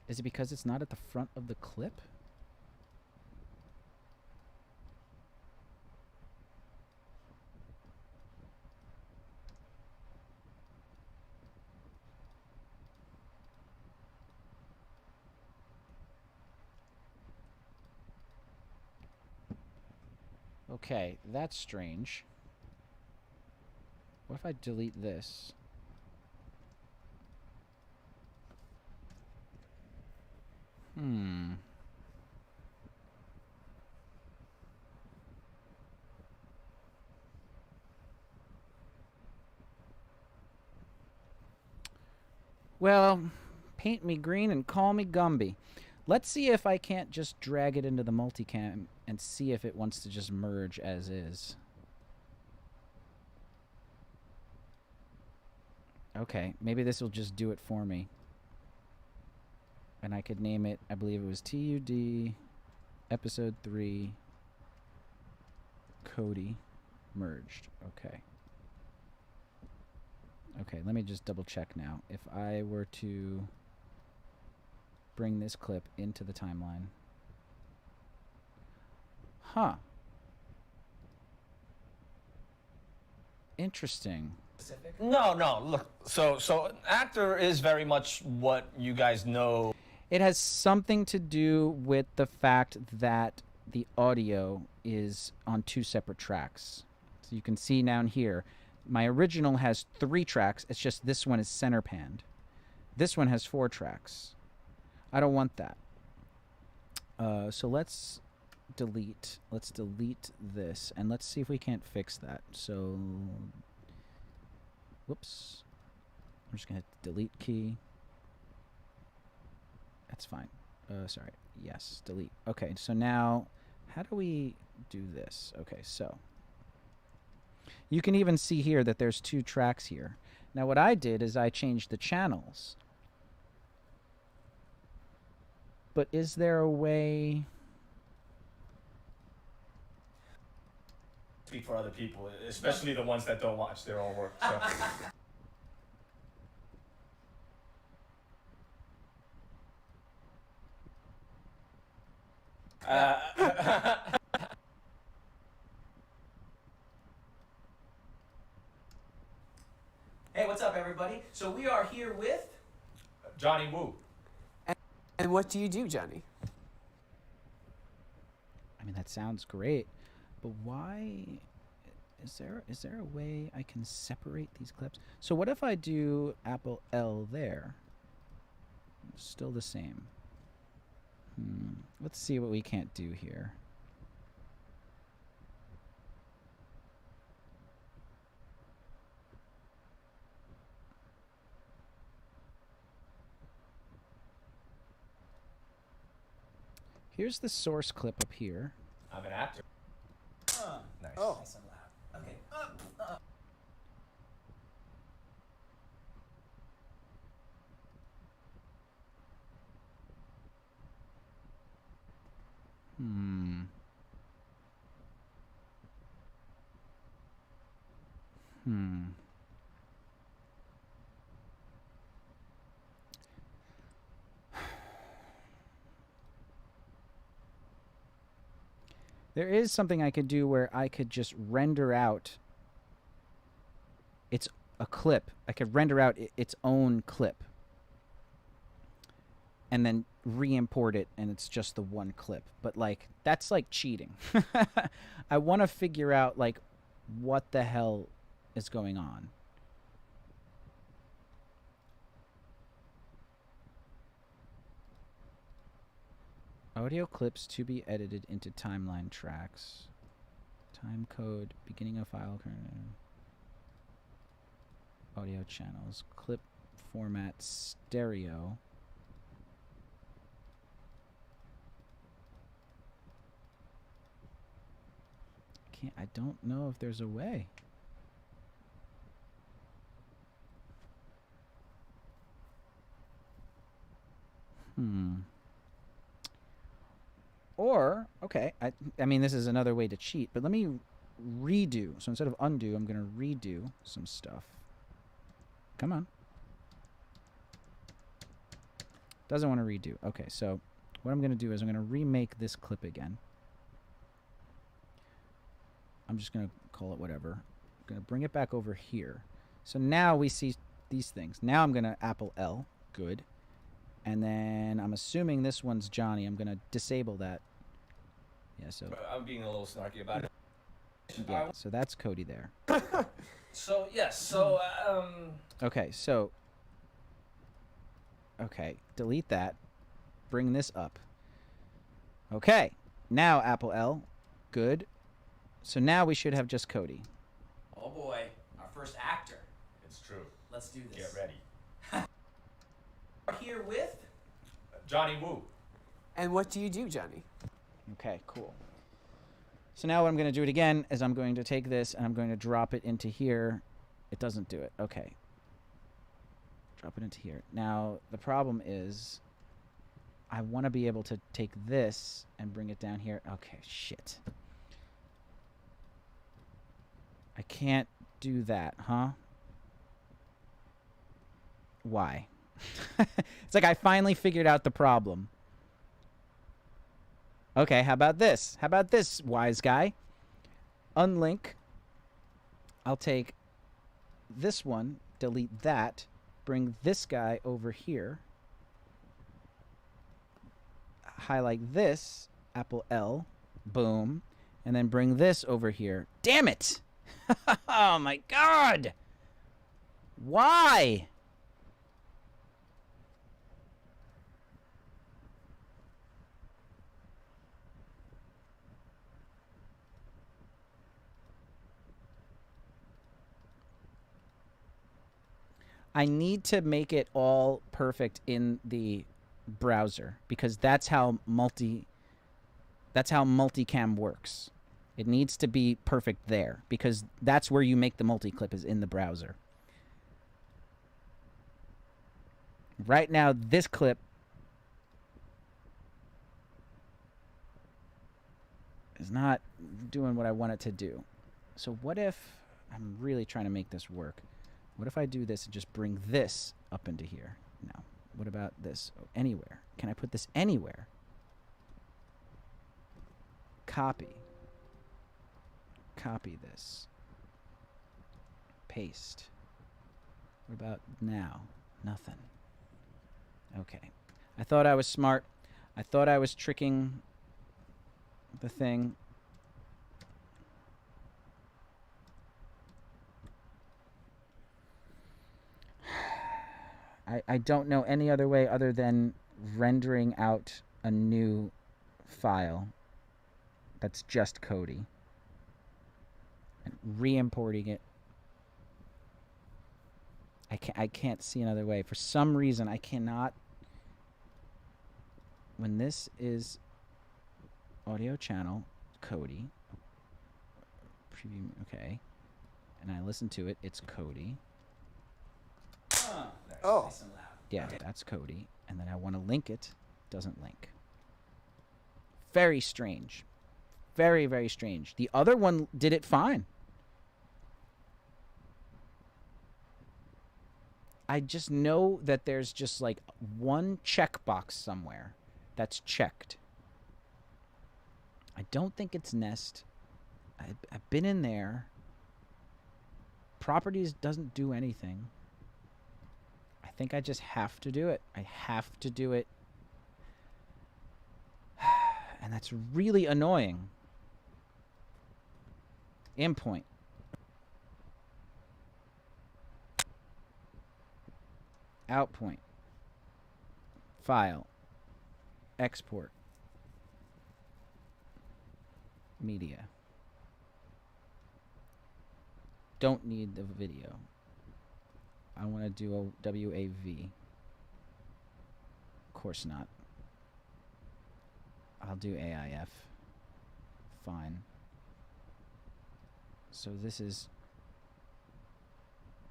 Is it because it's not at the front of the clip? Okay, that's strange. What if I delete this? Well, paint me green and call me Gumby. Let's see if I can't just drag it into the multicam and see if it wants to just merge as is. Okay, maybe this will just do it for me. And I could name it, I believe it was TUD Episode 3 Cody Merged. Okay. Okay, let me just double check now. If I were to bring this clip into the timeline. Huh. Interesting. No, no. Look, so actor is very much what you guys know. It has something to do with the fact that the audio is on two separate tracks. So you can see down here, my original has 3 tracks. It's just this one is center panned. This one has 4 tracks. I don't want that. So let's delete. Let's delete this, and let's see if we can't fix that. So, whoops. I'm just gonna hit the delete key. That's fine. Sorry. Yes, delete. Okay, so now, how do we do this? Okay, so you can even see here that there's 2 tracks here. Now what I did is I changed the channels. But is there a way... Speak for other people, especially the ones that don't watch their own work. So. Hey, what's up, everybody? So we are here with... Johnny Woo. And what do you do, Johnny? I mean, that sounds great, but why... Is there a way I can separate these clips? So what if I do Apple L there? Still the same. Let's see what we can't do here. Here's the source clip up here. I'm an actor. Nice. Oh. Nice and loud. Okay. Hmm. Hmm. There is something I could do where I could just render out it's a clip. I could render out its own clip and then re-import it and it's just the one clip. But like that's like cheating. I want to figure out like what the hell is going on. Audio clips to be edited into timeline tracks. Time code, beginning of file, audio channels, clip format, stereo. I don't know if there's a way. Or, okay, I mean, this is another way to cheat, but let me redo. So instead of undo, I'm going to redo some stuff. Come on. Doesn't want to redo. Okay, so what I'm going to do is I'm going to remake this clip again. I'm just going to call it whatever. I'm going to bring it back over here. So now we see these things. Now I'm going to Apple L. Good. And then I'm assuming this one's Johnny. I'm going to disable that. Yeah, so... I'm being a little snarky about it. Yeah, so that's Cody there. So, yes, so, Okay, so... Okay, delete that. Bring this up. Okay, now Apple L. Good. So now we should have just Cody. Oh boy, our first actor. It's true. Let's do this. Get ready. We're here with... Johnny Woo. And what do you do, Johnny? Okay, cool. So now what I'm going to do it again is I'm going to take this and I'm going to drop it into here. It doesn't do it. Okay. Drop it into here. Now, the problem is I want to be able to take this and bring it down here. Okay, shit. I can't do that, huh? Why? It's like I finally figured out the problem. Okay, how about this? How about this, wise guy? Unlink. I'll take this one, delete that, bring this guy over here. Highlight this, Apple L, boom, and then bring this over here. Damn it! Oh my god! Why? I need to make it all perfect in the browser because that's how multicam works. It needs to be perfect there because that's where you make the multi-clip is in the browser. Right now, this clip is not doing what I want it to do. So what if, I'm really trying to make this work. What if I do this and just bring this up into here? No. What about this? Oh, anywhere. Can I put this anywhere? Copy. Copy this. Paste. What about now? Nothing. Okay. I thought I was smart. I thought I was tricking the thing. I don't know any other way other than rendering out a new file that's just Cody and re-importing it. I can't see another way. For some reason, I cannot. When this is audio channel, Cody. Preview, okay. And I listen to it, it's Cody. Oh. Nice and loud. Yeah, that's Cody. And then I want to link it. Doesn't link. Very strange. Very, very strange. The other one did it fine. I just know that there's just like one checkbox somewhere that's checked. I don't think it's Nest. I've been in there. Properties doesn't do anything. I think I just have to do it. I have to do it. And that's really annoying. Endpoint. Outpoint. File. Export. Media. Don't need the video. I want to do a WAV. Of course not. I'll do AIF. Fine. So this is...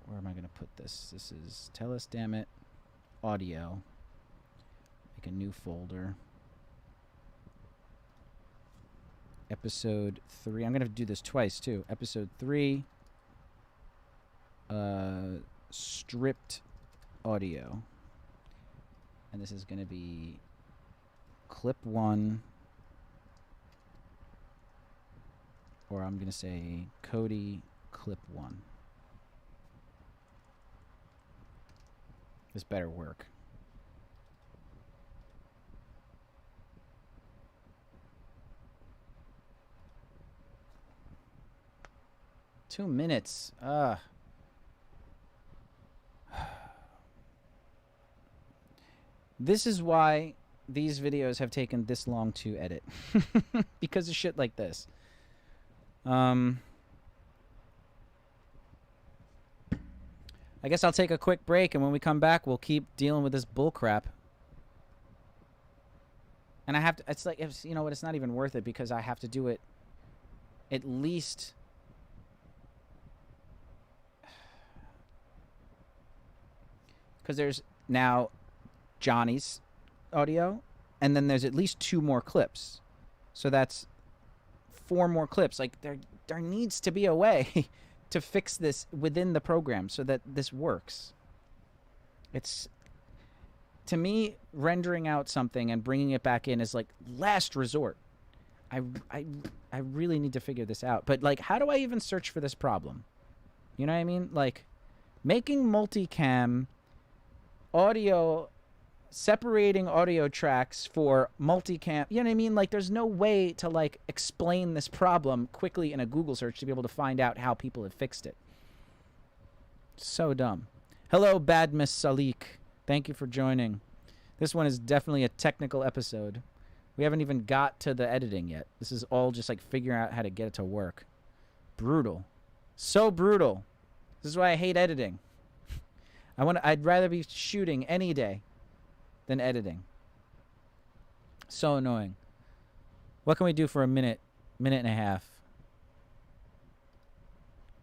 Where am I going to put this? This is... Tell us, damn it. Audio. Make a new folder. Episode 3. I'm going to do this twice, too. Episode 3. Stripped audio. And this is going to be clip 1. Or I'm going to say Cody clip 1. This better work. Two minutes. This is why these videos have taken this long to edit. Because of shit like this. I guess I'll take a quick break, and when we come back, we'll keep dealing with this bull crap. And I have to, it's like, it's, you know what, it's not even worth it because I have to do it at least... Because there's now Johnny's audio, and then there's at least 2 more clips. So that's 4 more clips. Like, there needs to be a way to fix this within the program so that this works. It's, to me, rendering out something and bringing it back in is like last resort. I really need to figure this out. But like, how do I even search for this problem? You know what I mean? Like, making multicam audio, separating audio tracks for multicam, you know what I mean? Like, there's no way to like explain this problem quickly in a Google search to be able to find out how people have fixed it. So dumb. Hello, Bad Miss Salik. Thank you for joining. This one is definitely a technical episode. We haven't even got to the editing yet. This is all just like figuring out how to get it to work. Brutal. So brutal. This is why I hate editing. I'd rather be shooting any day than editing. So annoying. What can we do for a minute and a half?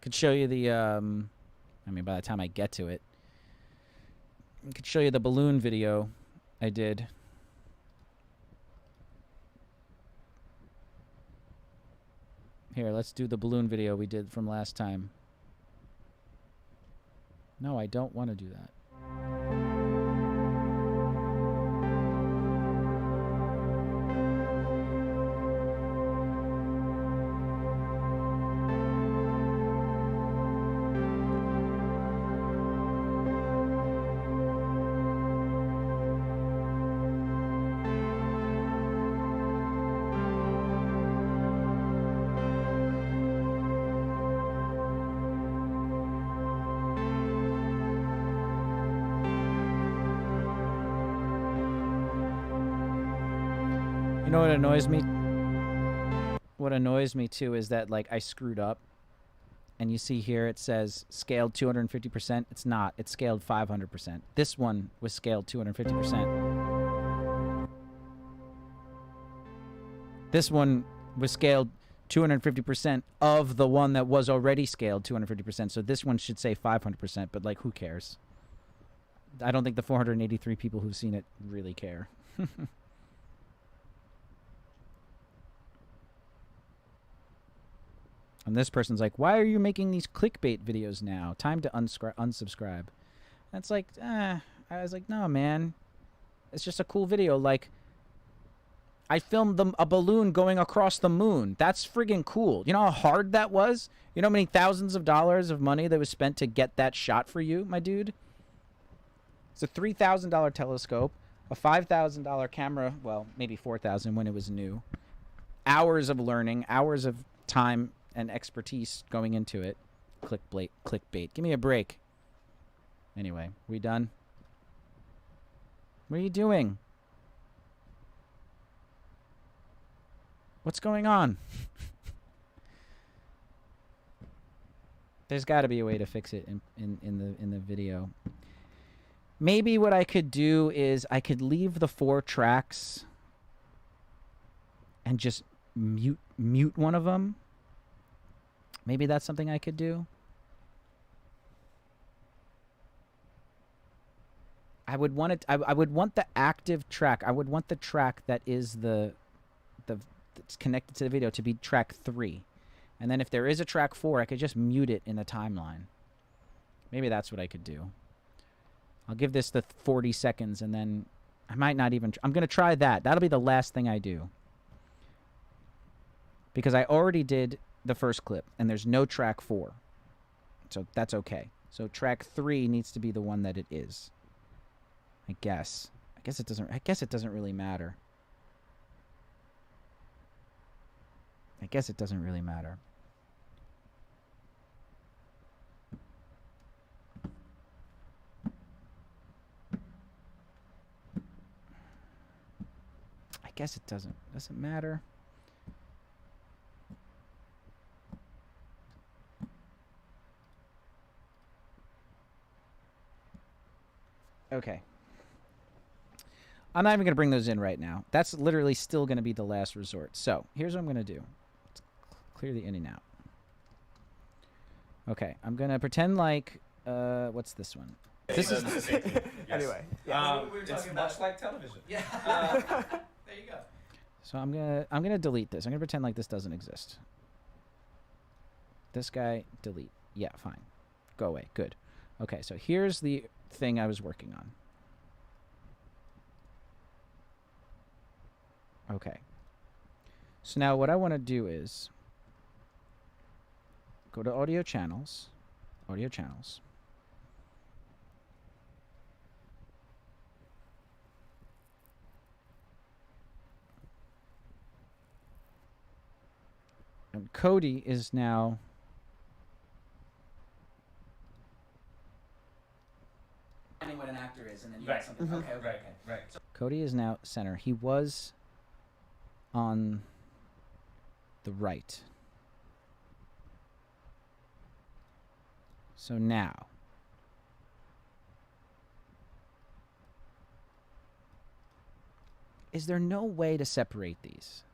Could show you the I mean, by the time I get to it, I could show you the balloon video I did. Here, let's do the balloon video we did from last time. No, I don't want to do that. You know what annoys me? What annoys me too is that like I screwed up, and you see here it says scaled 250%. It's not. It's scaled 500%. This one was scaled 250%. This one was scaled 250% of the one that was already scaled 250%. So this one should say 500%, but like who cares? I don't think the 483 people who've seen it really care. And this person's like, why are you making these clickbait videos now? Time to unsubscribe. And it's like, I was like, no, man. It's just a cool video. Like, I filmed a balloon going across the moon. That's friggin' cool. You know how hard that was? You know how many thousands of dollars of money that was spent to get that shot for you, my dude? It's a $3,000 telescope, a $5,000 camera, well, maybe $4,000 when it was new. Hours of learning, hours of time and expertise going into it. Clickbait. Give me a break. Anyway, we done? What are you doing? What's going on? There's got to be a way to fix it in the video. Maybe what I could do is I could leave the 4 tracks and just mute one of them. Maybe that's something I could do. I would want it. I would want the active track. I would want the track that is that's connected to the video to be track 3, and then if there is a track 4, I could just mute it in the timeline. Maybe that's what I could do. I'll give this the 40 seconds, and then I might not even. I'm gonna try that. That'll be the last thing I do, because I already did the first clip, and there's no track 4, so that's okay. So track 3 needs to be the one that it is. I guess it doesn't. I guess it doesn't really matter. I guess it doesn't really matter. I guess it doesn't matter. Okay. I'm not even going to bring those in right now. That's literally still going to be the last resort. So here's what I'm going to do. Let's clear the in and out. Okay, I'm going to pretend like, what's this one? This is Anyway. We were talking about much like television. Yeah. There you go. So I'm gonna delete this. I'm gonna pretend like this doesn't exist. This guy, delete. Yeah, fine. Go away. Good. Okay, so here's the thing I was working on. Okay. So now what I want to do is go to audio channels. Audio channels. And Cody is now Finding what an actor is, and then you got something. Okay. Right. So Cody is now center. He was on the right. So now is there no way to separate these?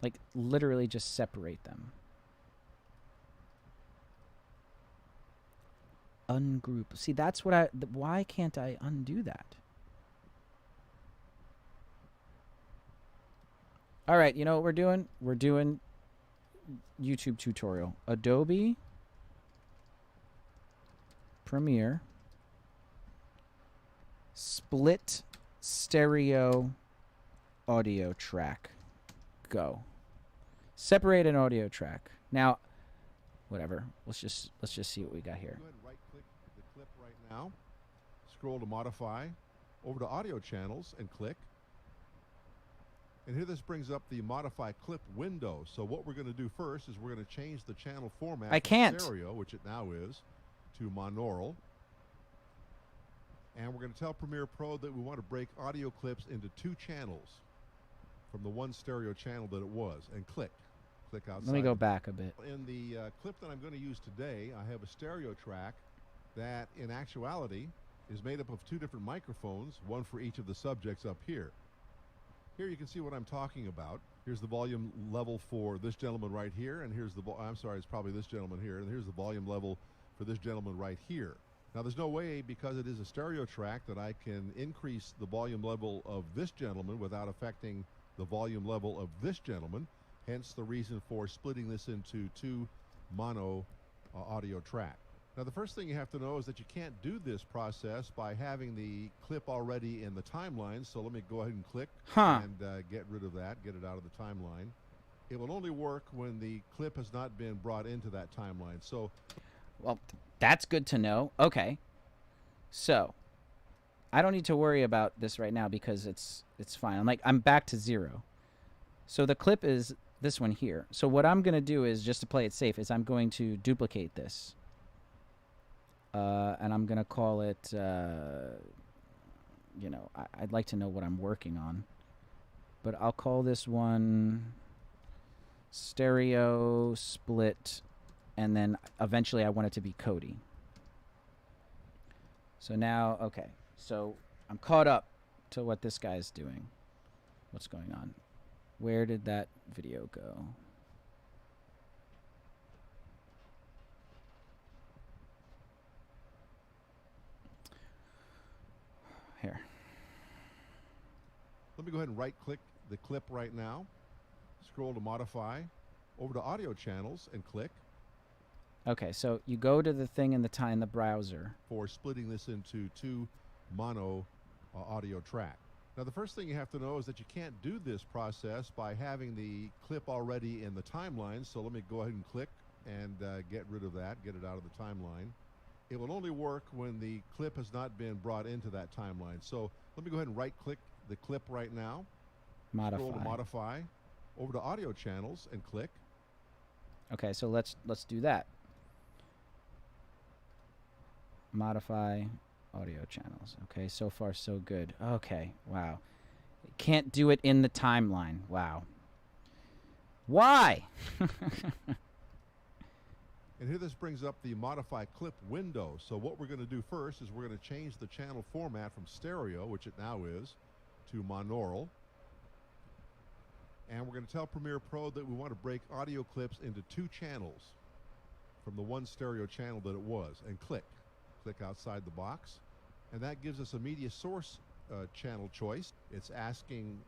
Like literally just separate them. ungroup. See, that's what why can't I undo that? All right, you know what we're doing? We're doing YouTube tutorial. Adobe Premiere split stereo audio track. Go. Separate an audio track. Now, whatever. Let's just see what we got here. Go ahead and right-click the clip right now. Scroll to modify. Over to audio channels and click. And here this brings up the modify clip window. So what we're going to do first is we're going to change the channel format I can't. from stereo, which it now is, to monaural. And we're going to tell Premiere Pro that we want to break audio clips into 2 channels from the one stereo channel that it was. And click outside. Let me go back a bit. In the clip that I'm going to use today, I have a stereo track that in actuality is made up of 2 different microphones, one for each of the subjects up here. Here you can see what I'm talking about. Here's the volume level for this gentleman right here, and here's the, I'm sorry, it's probably this gentleman here, and here's the volume level for this gentleman right here. Now there's no way, because it is a stereo track, that I can increase the volume level of this gentleman without affecting the volume level of this gentleman, hence the reason for splitting this into 2 mono audio tracks. Now the first thing you have to know is that you can't do this process by having the clip already in the timeline, so let me go ahead and click and get rid of that, get it out of the timeline. It will only work when the clip has not been brought into that timeline. So, well, that's good to know. Okay. So, I don't need to worry about this right now because it's fine. I'm back to 0. So the clip is this one here. So what I'm going to do is, just to play it safe, is I'm going to duplicate this. And I'm going to call it, you know, I'd like to know what I'm working on. But I'll call this one stereo split, and then eventually I want it to be Cody. So now, okay. So I'm caught up to what this guy's doing. What's going on? Where did that video go? Here. let me go ahead and right-click the clip right now. Scroll to modify. Over to audio channels and click. Okay, so you go to the thing in the browser. For splitting this into 2 mono audio tracks. Now the first thing you have to know is that you can't do this process by having the clip already in the timeline. So let me go ahead and click and get rid of that, get it out of the timeline. It will only work when the clip has not been brought into that timeline. So let me go ahead and right-click the clip right now. Modify. Scroll to modify. Over to audio channels and click. Okay, so let's do that. Modify audio channels. Okay, so far so good. Okay, wow. Can't do it in the timeline. Wow. Why? And here this brings up the modify clip window. So what we're going to do first is we're going to change the channel format from stereo, which it now is, to monaural. And we're going to tell Premiere Pro that we want to break audio clips into 2 channels from the one stereo channel that it was. And click outside the box. And that gives us a media source channel choice. It's asking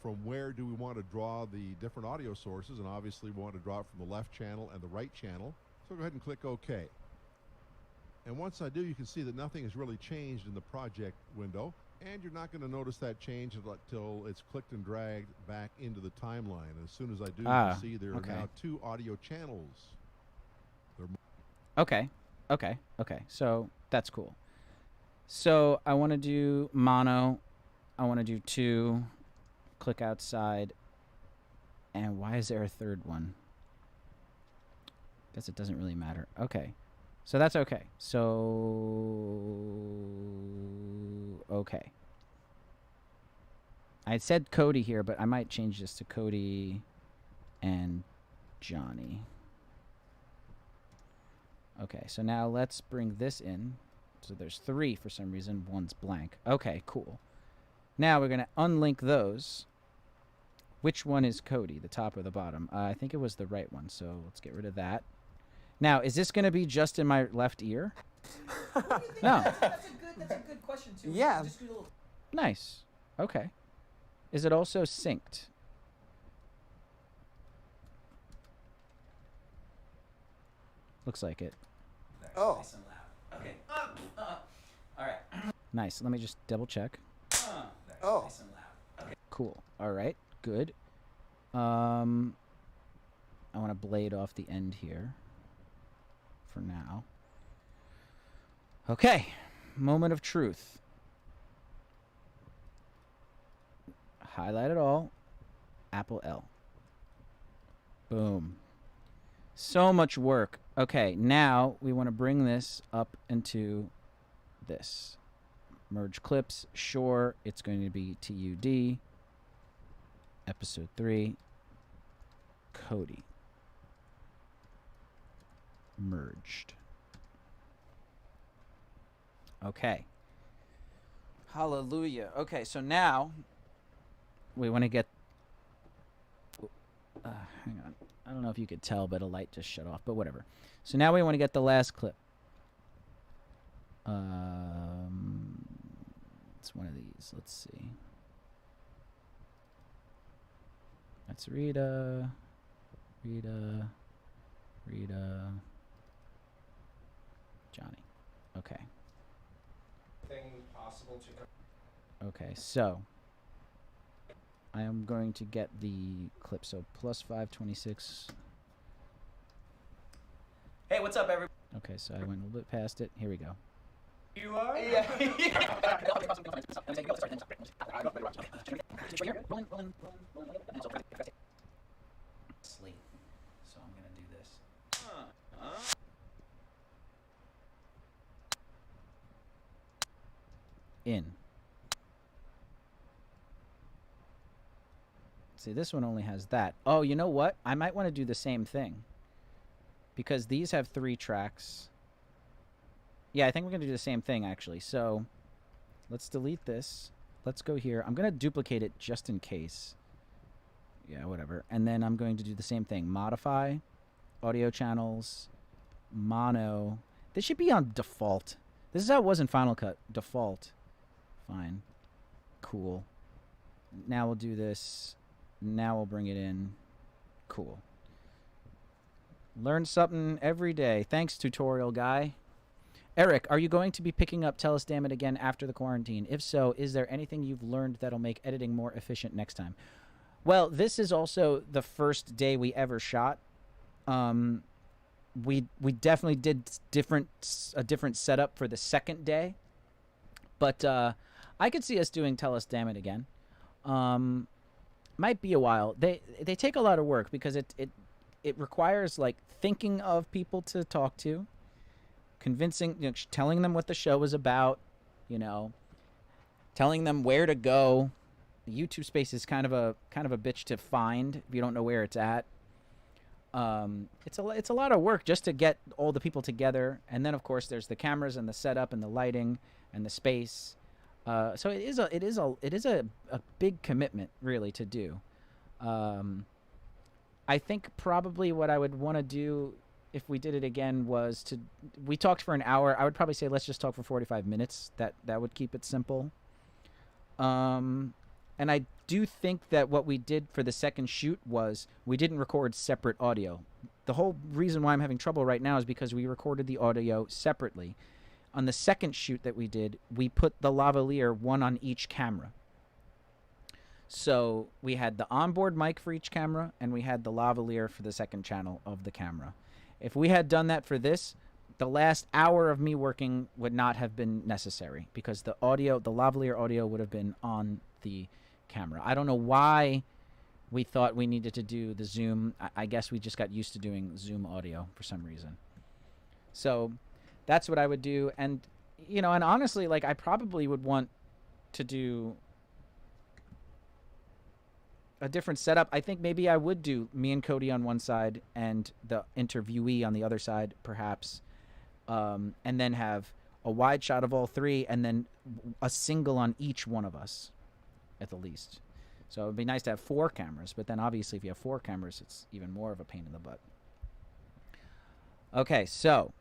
from where do we want to draw the different audio sources, and obviously we want to draw it from the left channel and the right channel. So go ahead and click OK. And once I do, you can see that nothing has really changed in the project window, and you're not going to notice that change until it's clicked and dragged back into the timeline. As soon as I do, you can see there are now 2 audio channels. Okay. So that's cool. So I want to do mono. I want to do 2. Click outside. And why is there a third one? Guess it doesn't really matter. Okay. So that's okay. Okay. I said Cody here, but I might change this to Cody and Johnny. Okay, so now let's bring this in. So there's 3 for some reason. 1's blank. Okay, cool. Now we're going to unlink those. Which one is Cody, the top or the bottom? I think it was the right one, so let's get rid of that. Now, is this going to be just in my left ear? No. That's a good question too. Yeah. Just do a little. Nice. Okay. Is it also synced? Looks like it. Oh. Nice and loud. Okay. All right. Nice. Let me just double check. Oh. Nice and loud. Okay. Cool. All right. Good. I want to blade off the end here for now. Okay. Moment of truth. Highlight it all. Apple L. Boom. So much work. Okay, now we want to bring this up into this. Merge clips. Sure, it's going to be TUD. Episode 3. Cody. Merged. Okay. Hallelujah. Okay, so now we want to get... hang on. I don't know if you could tell, but a light just shut off, but whatever. So now we want to get the last clip. It's one of these. Let's see. That's Rita. Johnny. Okay. Thing possible to. Okay, so I am going to get the clip. So plus 526. Hey, what's up, everybody? Okay, so I went a little bit past it. Here we go. You are? Yeah. Sleep. So I'm gonna do this. In. See, this one only has that. Oh, you know what? I might want to do the same thing. Because these have 3 tracks. Yeah, I think we're going to do the same thing, actually. So, let's delete this. Let's go here. I'm going to duplicate it just in case. Yeah, whatever. And then I'm going to do the same thing. Modify. Audio channels. Mono. This should be on default. This is how it was in Final Cut. Default. Fine. Cool. Now we'll do this. Now we'll bring it in. Cool. Learn something every day. Thanks, tutorial guy. Eric, are you going to be picking up Tell Us Damn It again after the quarantine? If so, is there anything you've learned that'll make editing more efficient next time? Well, this is also the first day we ever shot. We definitely did a different setup for the second day. But I could see us doing Tell Us Damn It again. Might be a while. They take a lot of work because it requires like thinking of people to talk to, convincing, telling them what the show is about, telling them where to go. The YouTube space is kind of a bitch to find if you don't know where it's at. It's a lot of work just to get all the people together, and then of course there's the cameras and the setup and the lighting and the space. So it is a big commitment really to do. I think probably what I would want to do if we did it again was we talked for an hour. I would probably say let's just talk for 45 minutes. That would keep it simple. And I do think that what we did for the second shoot was we didn't record separate audio. The whole reason why I'm having trouble right now is because we recorded the audio separately. On the second shoot that we did, we put the lavalier one on each camera. So we had the onboard mic for each camera, and we had the lavalier for the second channel of the camera. If we had done that for this, the last hour of me working would not have been necessary because the lavalier audio would have been on the camera. I don't know why we thought we needed to do the Zoom. I guess we just got used to doing Zoom audio for some reason. So that's what I would do. And, and honestly, like I probably would want to do a different setup. I think maybe I would do me and Cody on one side and the interviewee on the other side, perhaps. And then have a wide shot of all 3 and then a single on each one of us at the least. So it would be nice to have 4 cameras, but then obviously if you have 4 cameras, it's even more of a pain in the butt. Okay, so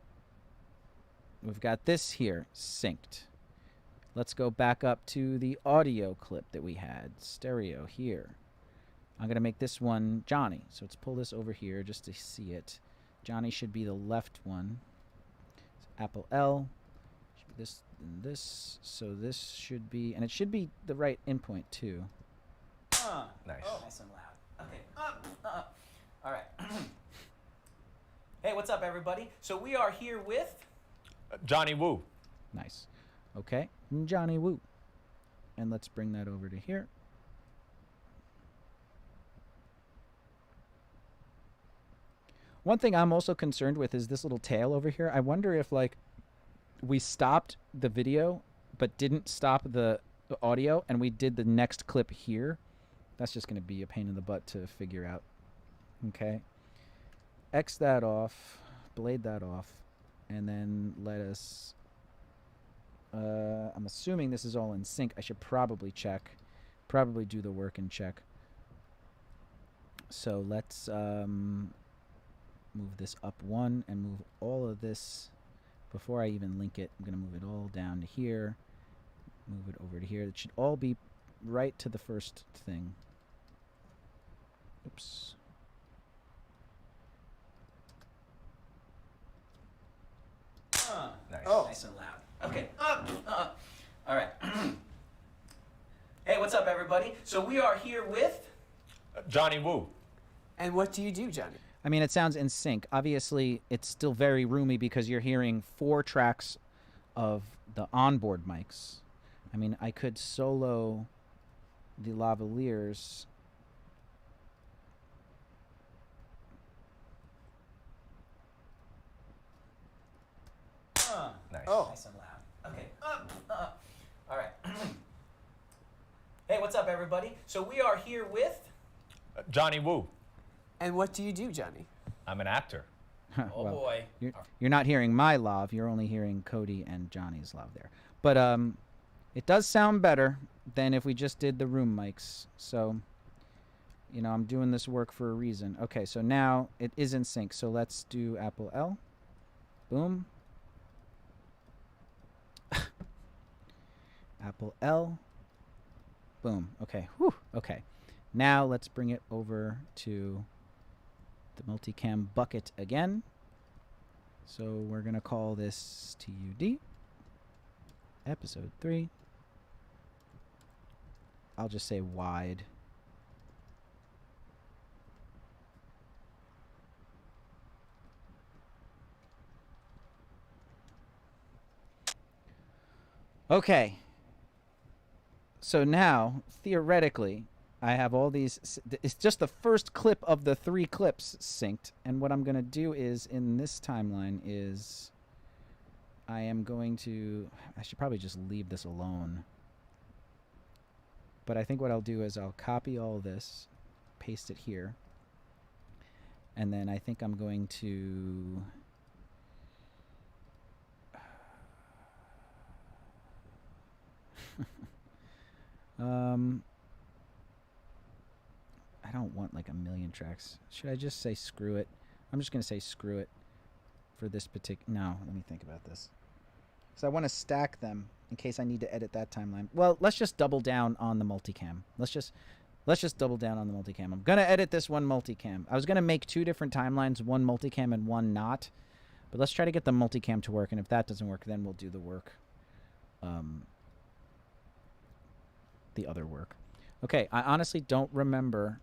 we've got this here synced. Let's go back up to the audio clip that we had, stereo here. I'm going to make this one Johnny. So let's pull this over here just to see it. Johnny should be the left one. So Apple L. Should be this and this. So this should be, and it should be the right endpoint too. Nice. Oh, nice and loud. Okay. All right. Hey, what's up, everybody? So we are here with... Johnny Woo. Nice. Okay. Johnny Woo. And let's bring that over to here. One thing I'm also concerned with is this little tail over here. I wonder if, like, we stopped the video but didn't stop the audio and we did the next clip here. That's just going to be a pain in the butt to figure out. Okay. X that off. Blade that off. And then let us... I'm assuming this is all in sync. I should probably check. Probably do the work and check. So let's move this up one and move all of this. Before I even link it, I'm going to move it all down to here. Move it over to here. It should all be right to the first thing. Oops. Nice. Oh, nice and loud. Okay. All right. Hey, what's up, everybody? So we are here with... Johnny Woo. And what do you do, Johnny? I mean, it sounds in sync. Obviously, it's still very roomy because you're hearing 4 tracks of the onboard mics. I mean, I could solo the lavaliers. Nice. Oh, nice and loud. Okay. All right. Hey, what's up, everybody? So we are here with... Johnny Woo. And what do you do, Johnny? I'm an actor. Oh, Well, boy. You're not hearing my lav. You're only hearing Cody and Johnny's lav there. But it does sound better than if we just did the room mics. So, you know, I'm doing this work for a reason. Okay, so now it is in sync. So let's do Apple L. Boom. Apple L. Boom. Okay. Whew. Okay. Now let's bring it over to the multicam bucket again. So we're going to call this TUD. Episode 3. I'll just say wide. Okay. So now, theoretically, I have all these... It's just the first clip of the 3 clips synced. And what I'm going to do is, in this timeline, is... I am going to... I should probably just leave this alone. But I think what I'll do is I'll copy all this, paste it here. And then I think I'm going to... I don't want like a million tracks. Should I just say screw it? I'm just going to say screw it for this particular... No, let me think about this. Because I want to stack them in case I need to edit that timeline. Well, let's just double down on the multicam. Let's just double down on the multicam. I'm going to edit this one multicam. I was going to make 2 different timelines, one multicam and one not. But let's try to get the multicam to work, and if that doesn't work, then we'll do the work. The other work. Okay, I honestly don't remember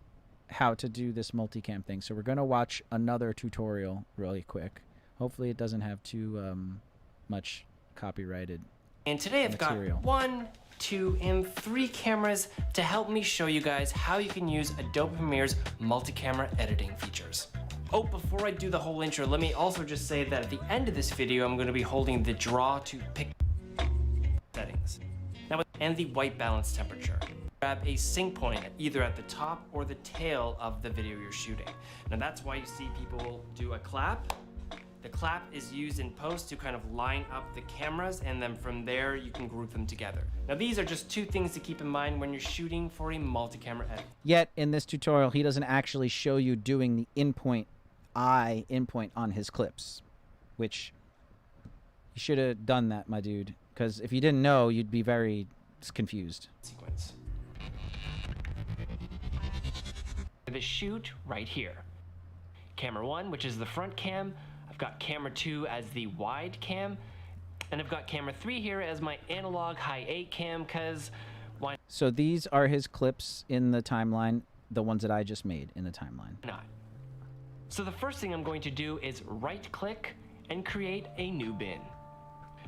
how to do this multicam thing, so we're going to watch another tutorial really quick. Hopefully it doesn't have too much copyrighted And today I've material. got 1, 2, and 3 cameras to help me show you guys how you can use Adobe Premiere's multi-camera editing features. Oh, before I do the whole intro, let me also just say that at the end of this video, I'm going to be holding the draw to pick settings. Now, and the white balance temperature. Grab a sync point either at the top or the tail of the video you're shooting. Now that's why you see people do a clap. The clap is used in post to kind of line up the cameras, and then from there you can group them together. Now these are just 2 things to keep in mind when you're shooting for a multi-camera edit. Yet in this tutorial, he doesn't actually show you doing the inpoint on his clips, which You should have done that, my dude. Because if you didn't know, you'd be very confused. Sequence. The shoot right here. Camera 1, which is the front cam. I've got camera 2 as the wide cam. And I've got camera 3 here as my analog high 8 cam, because why So these are his clips in the timeline, the ones that I just made in the timeline. not? So the first thing I'm going to do is right click and create a new bin.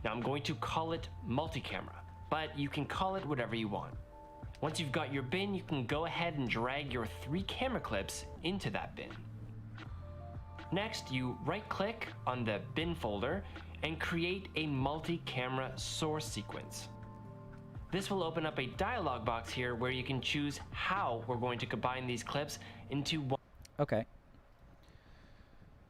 Now I'm going to call it multi-camera, but you can call it whatever you want. Once you've got your bin, you can go ahead and drag your 3 camera clips into that bin. Next, you right click on the bin folder and create a multi-camera source sequence. This will open up a dialog box here where you can choose how we're going to combine these clips into one. Okay.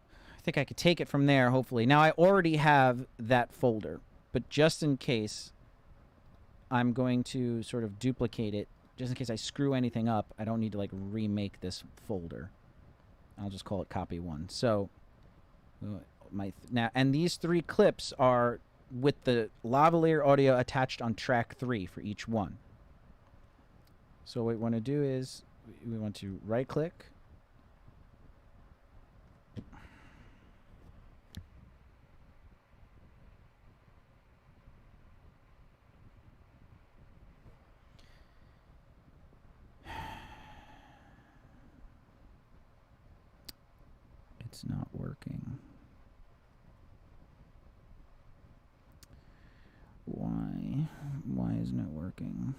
I think I could take it from there, hopefully. Now, I already have that folder, but just in case, I'm going to sort of duplicate it. Just in case I screw anything up, I don't need to, like, remake this folder. I'll just call it copy 1. So, now, and these 3 clips are with the lavalier audio attached on track 3 for each one. So what we want to do is we want to right click. It's not working. Why isn't it working?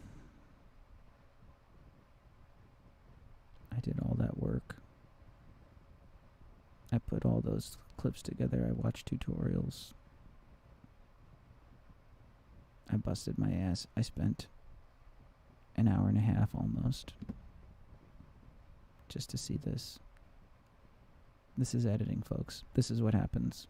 I did all that work. I put all those clips together. I watched tutorials. I busted my ass. I spent an hour and a half almost just to see this. This is editing, folks. This is what happens.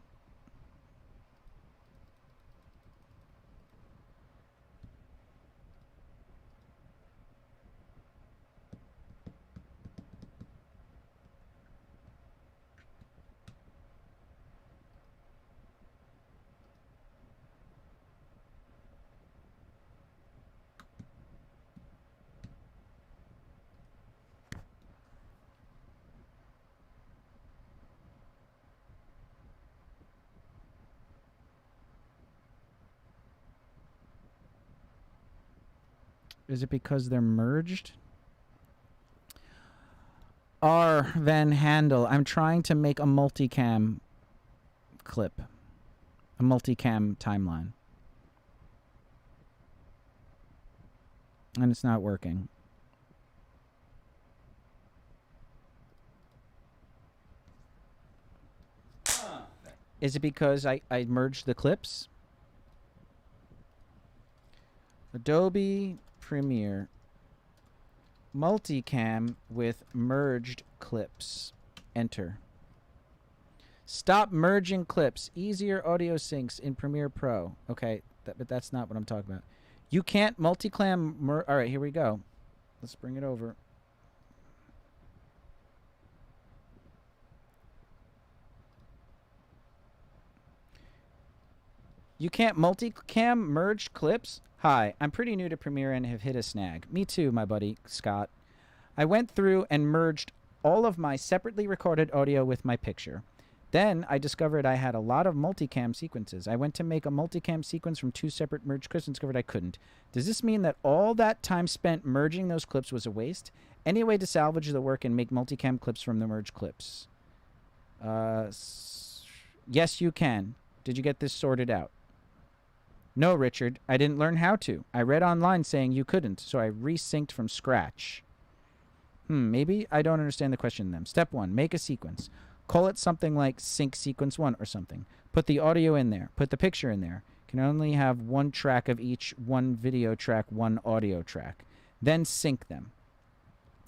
Is it because they're merged? R. Van Handel. I'm trying to make a multicam clip. A multicam timeline. And it's not working. Is it because I merged the clips? Adobe Premiere multicam with merged clips. Enter. Stop merging clips. Easier audio syncs in Premiere Pro. Okay, but that's not what I'm talking about. You can't multicam all right, here we go. Let's bring it over. You can't multicam merge clips? Hi, I'm pretty new to Premiere and have hit a snag. Me too, my buddy, Scott. I went through and merged all of my separately recorded audio with my picture. Then I discovered I had a lot of multicam sequences. I went to make a multicam sequence from 2 separate merged clips and discovered I couldn't. Does this mean that all that time spent merging those clips was a waste? Any way to salvage the work and make multicam clips from the merged clips? Yes, you can. Did you get this sorted out? No, Richard, I didn't learn how to. I read online saying you couldn't, so I resynced from scratch. Maybe I don't understand the question then. Step 1, make a sequence. Call it something like sync sequence 1 or something. Put the audio in there. Put the picture in there. Can only have 1 track of each, 1 video track, 1 audio track. Then sync them.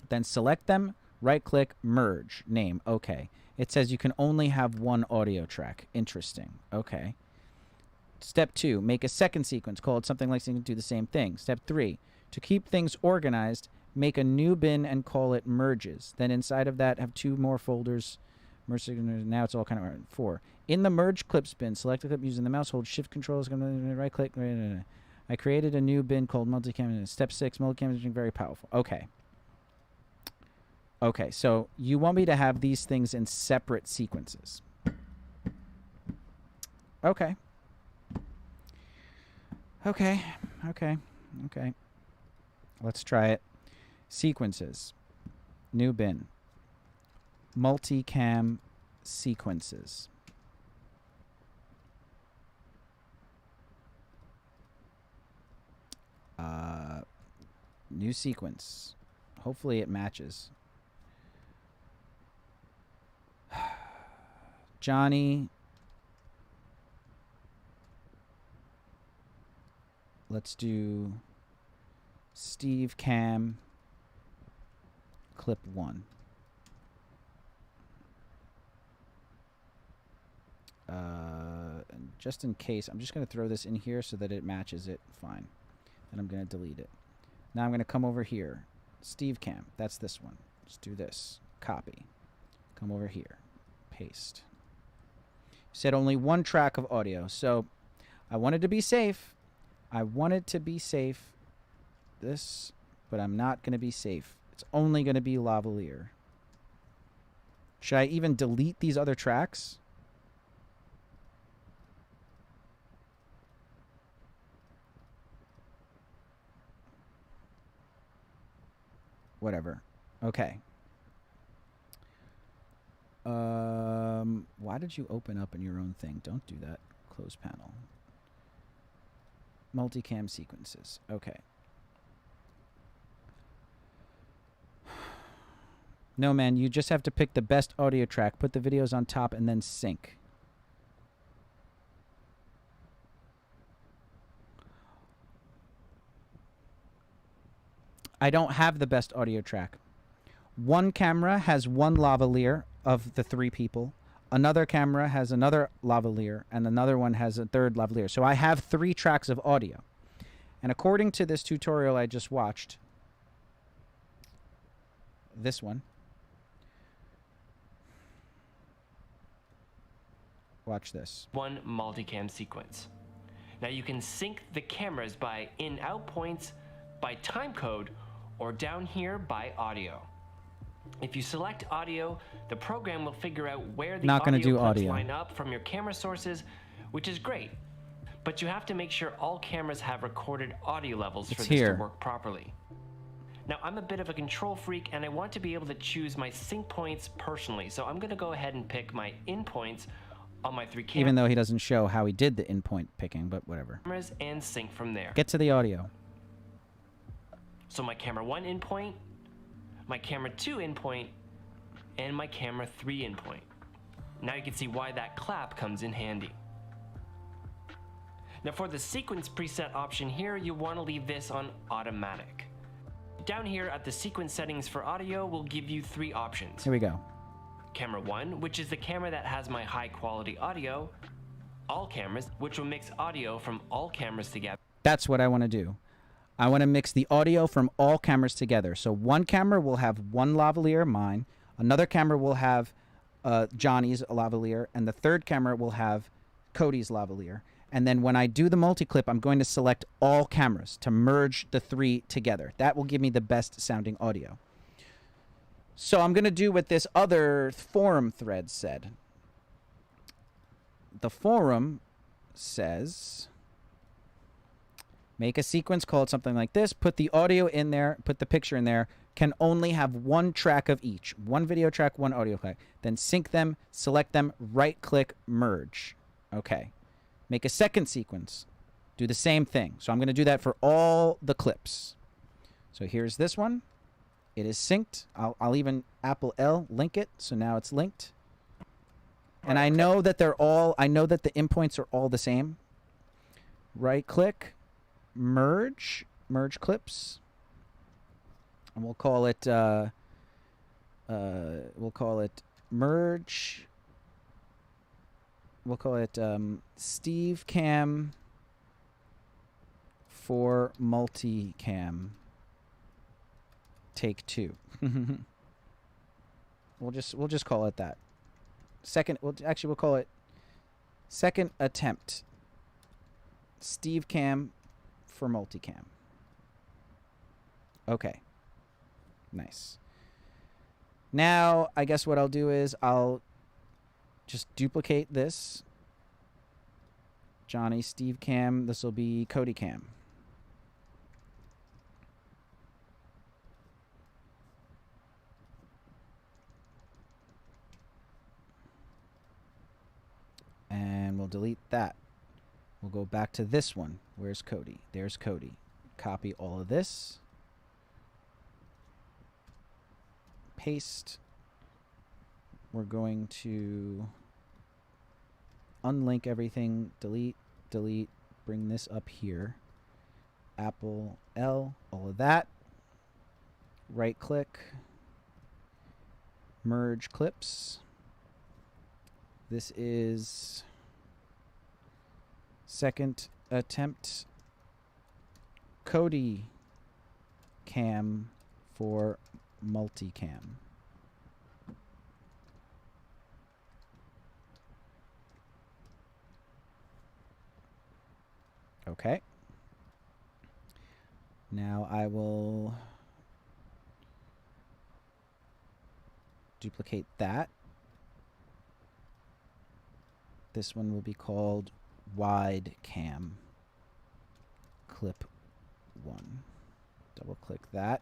Then select them, right-click, merge, name, okay. It says you can only have 1 audio track. Interesting, okay. Step 2, make a second sequence. Call it something like so you can do the same thing. Step 3, to keep things organized, make a new bin and call it merges. Then inside of that, have 2 more folders Merge signals. Now it's all kind of 4. In the merge clips bin, select the clip using the mouse. Hold shift controls. Right click. I created a new bin called multicam. Step 6. Multicam is very powerful. Okay. Okay. So you want me to have these things in separate sequences. Okay. Okay. Okay. Okay. Let's try it. Sequences. New bin. Multicam sequences. New sequence. Hopefully it matches. Johnny. Let's do Steve Cam clip 1. And just in case, I'm just going to throw this in here so that it matches it fine. And I'm going to delete it. Now I'm going to come over here. Steve Cam. That's this one. Let's do this. Copy. Come over here. Paste. Said only one track of audio. So I wanted to be safe. I wanted to be safe. This, but I'm not going to be safe. It's only going to be lavalier. Should I even delete these other tracks? Whatever. Okay. Why did you open up in your own thing? Don't do that. Close panel. Multicam sequences. Okay. No, man, you just have to pick the best audio track, put the videos on top, and then sync. I don't have the best audio track. One camera has one lavalier of the 3 people. Another camera has another lavalier, and another one has a third lavalier. So I have 3 tracks of audio. And according to this tutorial I just watched, this one, watch this. One multicam sequence. Now you can sync the cameras by in-out points, by time code, or down here by audio. If you select audio, the program will figure out where the audio clips line up from your camera sources, which is great. But you have to make sure all cameras have recorded audio levels for this to work properly. Now, I'm a bit of a control freak, and I want to be able to choose my sync points personally, so I'm going to go ahead and pick my in points on my 3 cameras. Even though he doesn't show how he did the in point picking, but whatever. And sync from there. Get to the audio. So my camera 1 in point, my camera 2 in point, and my camera 3 in point. Now you can see why that clap comes in handy. Now for the sequence preset option here, you want to leave this on automatic. Down here at the sequence settings for audio, will give you 3 options. Here we go. Camera 1, which is the camera that has my high quality audio. All cameras, which will mix audio from all cameras together. That's what I want to do. I want to mix the audio from all cameras together. So one camera will have one lavalier, mine. Another camera will have Johnny's lavalier. And the third camera will have Cody's lavalier. And then when I do the multi-clip, I'm going to select all cameras to merge the 3 together. That will give me the best sounding audio. So I'm going to do what this other forum thread said. The forum says, make a sequence called something like this, put the audio in there, put the picture in there, can only have one track of each. One video track, one audio track. Then sync them, select them, right-click, merge. Okay. Make a second sequence. Do the same thing. So I'm going to do that for all the clips. So here's this one. It is synced. I'll even Apple L link it. So now it's linked. And I know that they're all, I know that the endpoints are all the same. Right-click, merge clips. And we'll call it merge. We'll call it Steve Cam for multicam take 2. We'll just call it that. second. Well, actually, we'll call it second attempt. Steve Cam for multicam. Okay. Nice. Now, I guess what I'll do is I'll just duplicate this. Johnny, Steve Cam. This will be Cody Cam. And we'll delete that. We'll go back to this one. Where's Cody? There's Cody. Copy all of this. Paste. We're going to unlink everything. Delete, delete. Bring this up here. Apple L, all of that. Right click. Merge clips. This is second attempt Cody Cam for multicam. Okay. Now I will duplicate that. This one will be called wide cam clip 1. Double click that.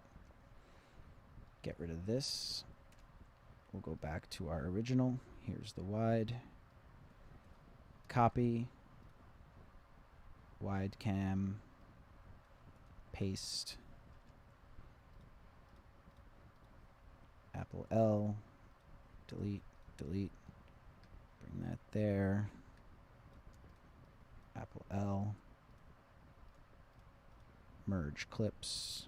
Get rid of this. We'll go back to our original. Here's the wide. Copy. Wide cam. Paste. Apple L. Delete, delete. Bring that there. Apple L. Merge clips.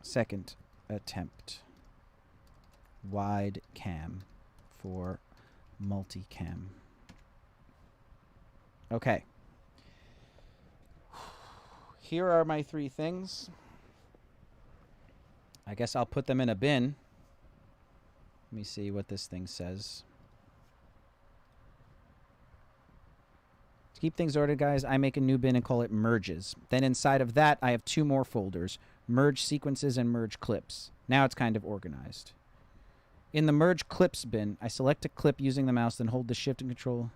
Second attempt. Wide cam for multicam. Okay. Here are my 3 things. I guess I'll put them in a bin. Let me see what this thing says. To keep things ordered, guys, I make a new bin and call it merges. Then inside of that, I have 2 more folders, merge sequences and merge clips. Now it's kind of organized. In the merge clips bin, I select a clip using the mouse, then hold the shift and control.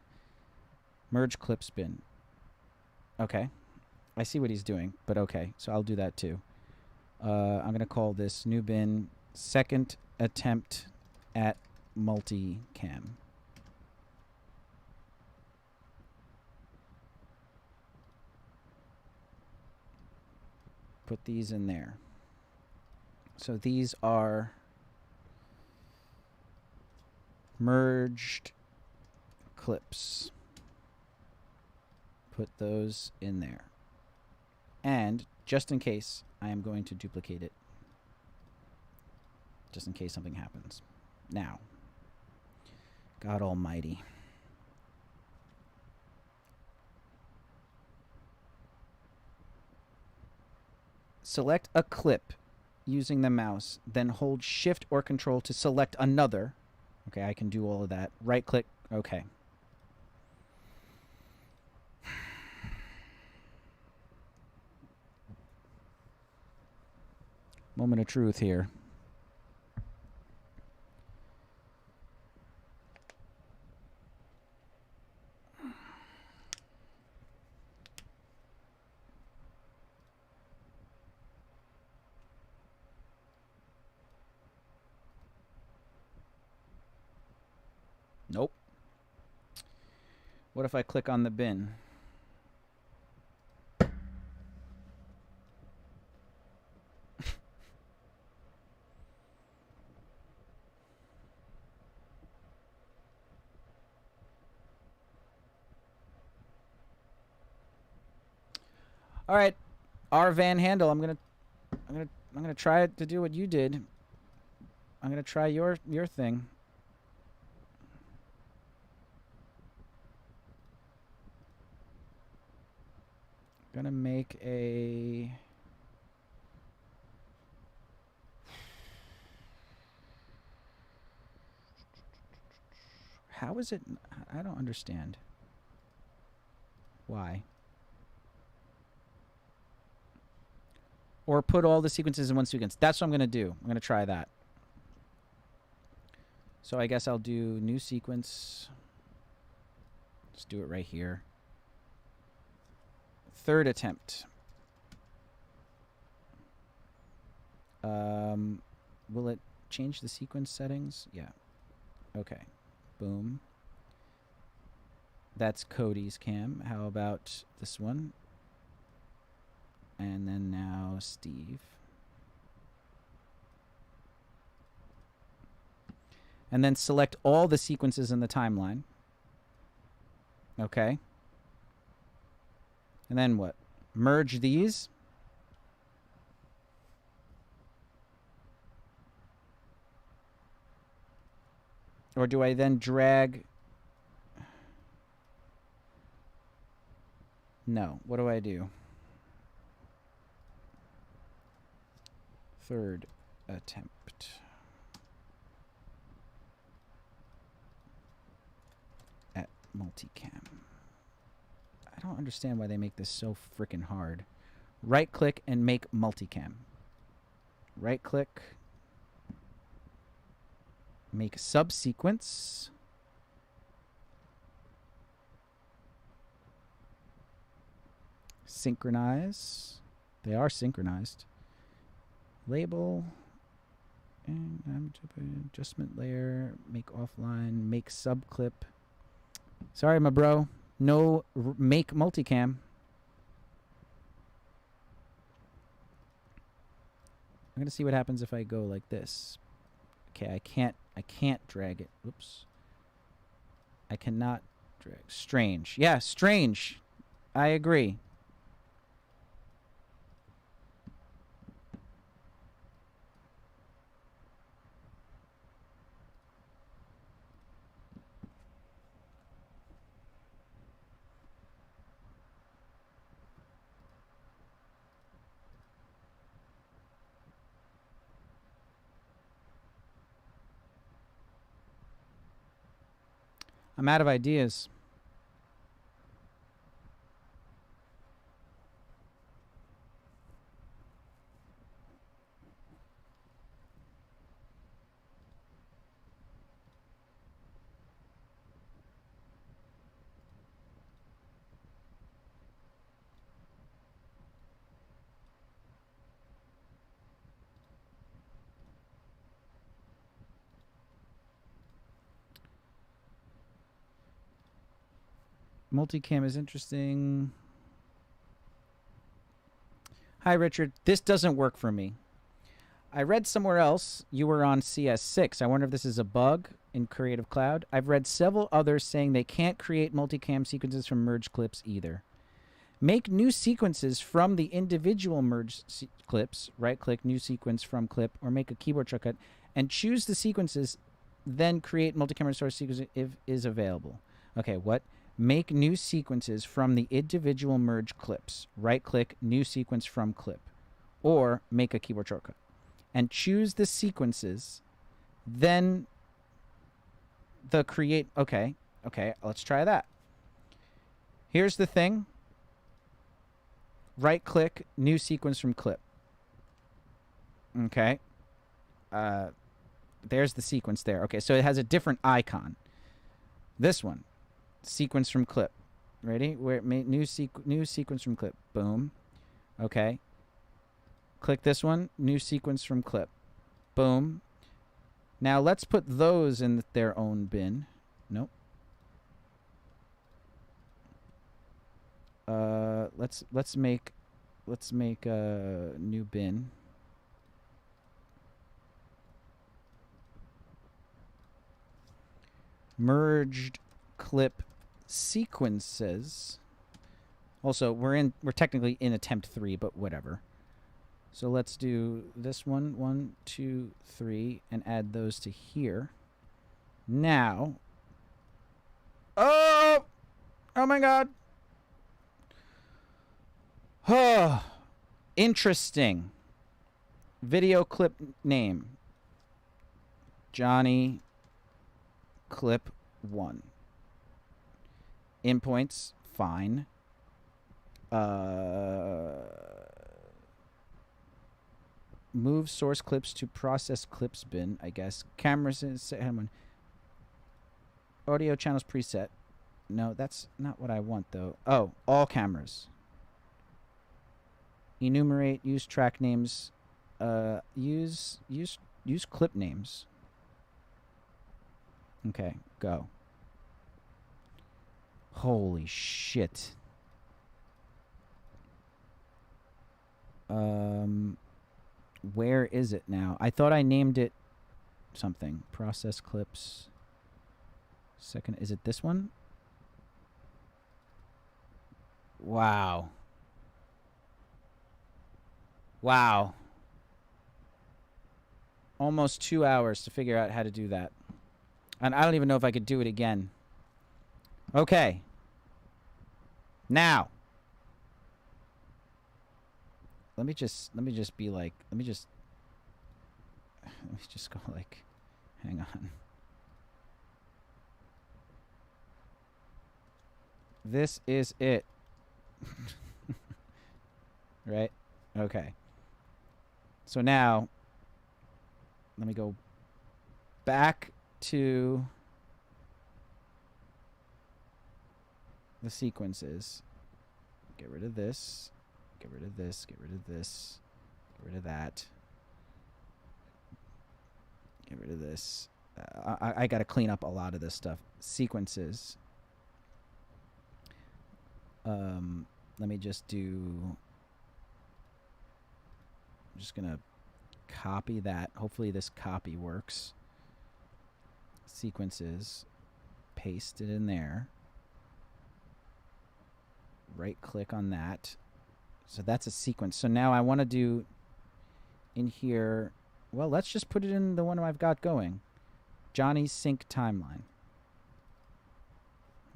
Merge clips bin. Okay. I see what he's doing, but okay. So I'll do that too. I'm going to call this new bin second attempt at multicam. Put these in there. So these are merged clips. Put those in there. And just in case, I am going to duplicate it. Just in case something happens. Now, God Almighty. Select a clip using the mouse, then hold Shift or Control to select another. Okay, I can do all of that. Right click. Okay. Moment of truth here. Nope. What if I click on the bin? All right, R Van Handel. I'm gonna try to do what you did. I'm gonna try your thing. Gonna make a How is it? I don't understand. Why? Or put all the sequences in one sequence. That's what I'm going to do. I'm going to try that. So I guess I'll do new sequence. Let's do it right here. Third attempt. Will it change the sequence settings? Yeah. Okay. Boom. That's Cody's cam. How about this one? And then now Steve. And then select all the sequences in the timeline. Okay. And then what? Merge these. Or do I then drag? No. What do I do? Third attempt. At multicam. I don't understand why they make this so freaking hard. Right click and make multicam. Right click. Make subsequence. Synchronize. They are synchronized. Label. And I'm adjustment layer. Make offline. Make subclip. Sorry, my bro. No make multicam. I'm gonna see what happens if I go like this. Okay, I can't drag it. Oops. I cannot drag. Strange. Yeah, strange. I agree. I'm out of ideas. Multicam is interesting. Hi, Richard. This doesn't work for me. I read somewhere else you were on CS6. I wonder if this is a bug in Creative Cloud. I've read several others saying they can't create multicam sequences from merged clips either. Make new sequences from the individual merged clips. Right-click New Sequence from Clip, or make a keyboard shortcut, and choose the sequences, then create multicamera source sequence if is available. Okay, what? Make new sequences from the individual merged clips. Right-click New Sequence from Clip, or make a keyboard shortcut. And choose the sequences, then the create... Okay, let's try that. Here's the thing. Right-click New Sequence from Clip. Okay. There's the sequence there. Okay, so it has a different icon. This one. Sequence from Clip. Ready? New sequence from Clip. Boom. Okay. Click this one. New sequence from Clip. Boom. Now let's put those in their own bin. Nope. Let's make a new bin. Merged clip sequences. Also, we're technically in attempt 3, but whatever. So let's do this one, 1, 2, 3, and add those to here. Now, oh my God. Oh, interesting. Video clip name. Johnny Clip 1. In points, fine. Move source clips to process clips bin, I guess. Cameras, audio channels preset. No, that's not what I want, though. Oh, all cameras. Enumerate, use track names. Use clip names. Okay, go. Holy shit. Where is it now? I thought I named it something. Process clips. Second, is it this one? Wow. Wow. Almost 2 hours to figure out how to do that. And I don't even know if I could do it again. Okay. Now. Let me just be like, let me just go like, hang on. This is it. Right? Okay. So now, let me go back to the sequences. Get rid of this. Get rid of this. Get rid of this. Get rid of that. Get rid of this. I got to clean up a lot of this stuff. Sequences. Let me just do... I'm just going to copy that. Hopefully this copy works. Sequences. Paste it in there. Right click on that. So that's a sequence. So now I want to do in here, well, let's just put it in the one I've got going. Johnny's sync timeline.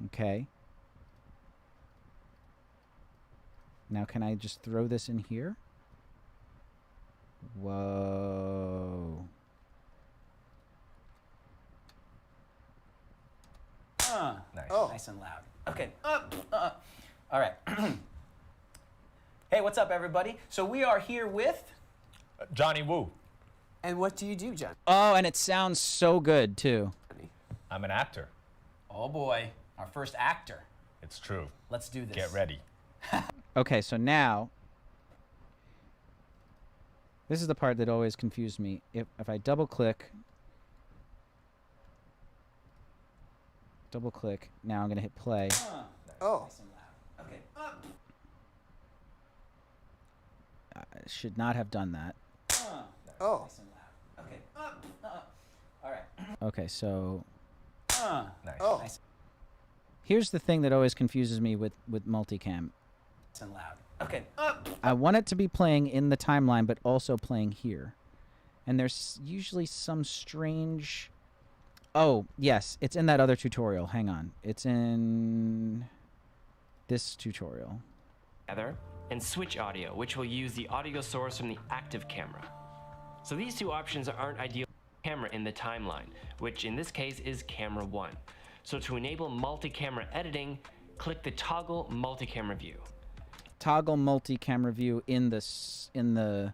Okay. Now can I just throw this in here? Whoa. Nice. Oh. Nice and loud. Okay. All right. Hey, what's up, everybody? So we are here with... Johnny Woo. And what do you do, John? Oh, and it sounds so good, too. I'm an actor. Oh, boy. Our first actor. It's true. Let's do this. Get ready. Okay, so now... This is the part that always confused me. If I double-click... Double-click. Now I'm going to hit play. Oh. Nice and loud. Okay. I should not have done that. Oh. Nice and loud. Okay. All right. Okay, so... Nice. Oh. Nice Here's the thing that always confuses me with multicam. and loud. Okay. I want it to be playing in the timeline, but also playing here. And there's usually some strange... Oh, yes, it's in that other tutorial. Hang on. It's in this tutorial. Together and switch audio, which will use the audio source from the active camera. So these two options aren't ideal for camera in the timeline, which in this case is camera 1. So to enable multi-camera editing, click the toggle multi-camera view. Toggle multi-camera view in the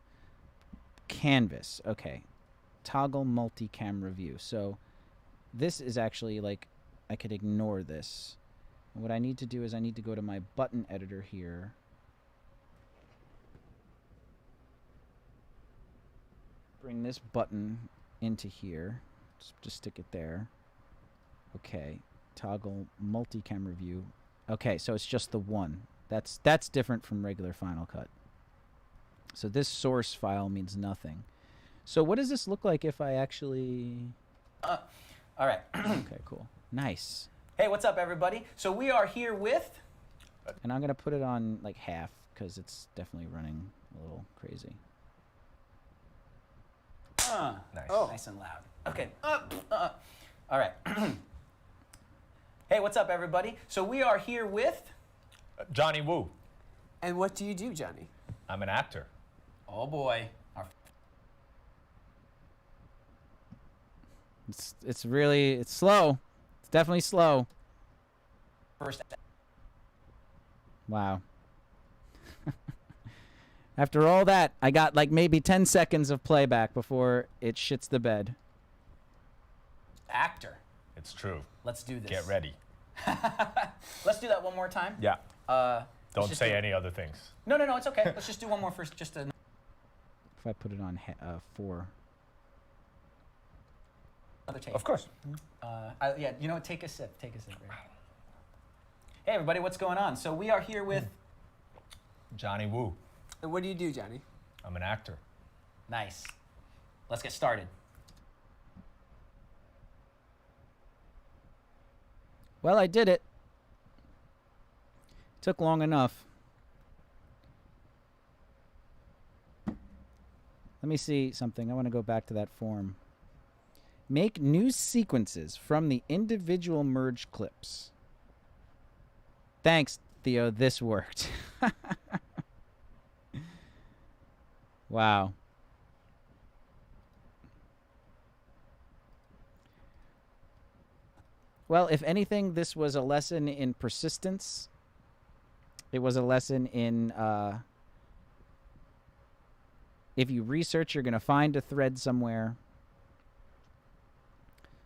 canvas. Okay. Toggle multi-camera view. So this is actually like, I could ignore this. And what I need to do is I need to go to my button editor here. Bring this button into here. Just stick it there. Okay. Toggle multi-camera view. Okay, so it's just the one. That's different from regular Final Cut. So this source file means nothing. So what does this look like if I actually... All right. Okay, cool. Nice. Hey, what's up, everybody? So we are here with... And I'm going to put it on like half because it's definitely running a little crazy. Nice. Oh. Nice and loud. Okay. All right. Hey, what's up, everybody? So we are here with... Johnny Woo. And what do you do, Johnny? I'm an actor. Oh, boy. It's really, it's slow. definitely slow. First. Wow. After all that, I got like maybe 10 seconds of playback before it shits the bed. Actor. It's true. Let's do this. Get ready. Let's do that one more time. Yeah. Don't just say do- any other things. No, it's okay. Let's just do one more first. Just a. If I put it on 4. Another take. Of course. Yeah, you know what? Take a sip. Take a sip. Right? Hey, everybody, what's going on? So we are here with. Johnny Woo. And what do you do, Johnny? I'm an actor. Nice. Let's get started. Well, I did it. Took long enough. Let me see something. I want to go back to that form. Make new sequences from the individual merged clips. Thanks, Theo. This worked. Wow. Well, if anything, this was a lesson in persistence. It was a lesson in if you research, you're going to find a thread somewhere.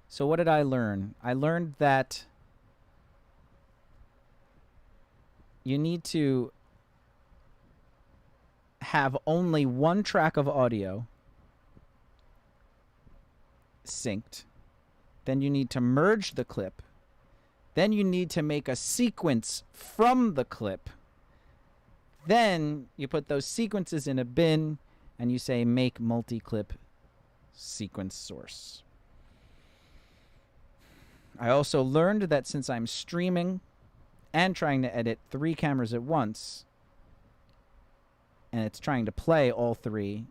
So what did I learn? I learned that you need to have only one track of audio synced. Then you need to merge the clip. Then you need to make a sequence from the clip. Then you put those sequences in a bin and you say make multi-clip sequence source. I also learned that since I'm streaming and trying to edit 3 cameras at once, and it's trying to play all 3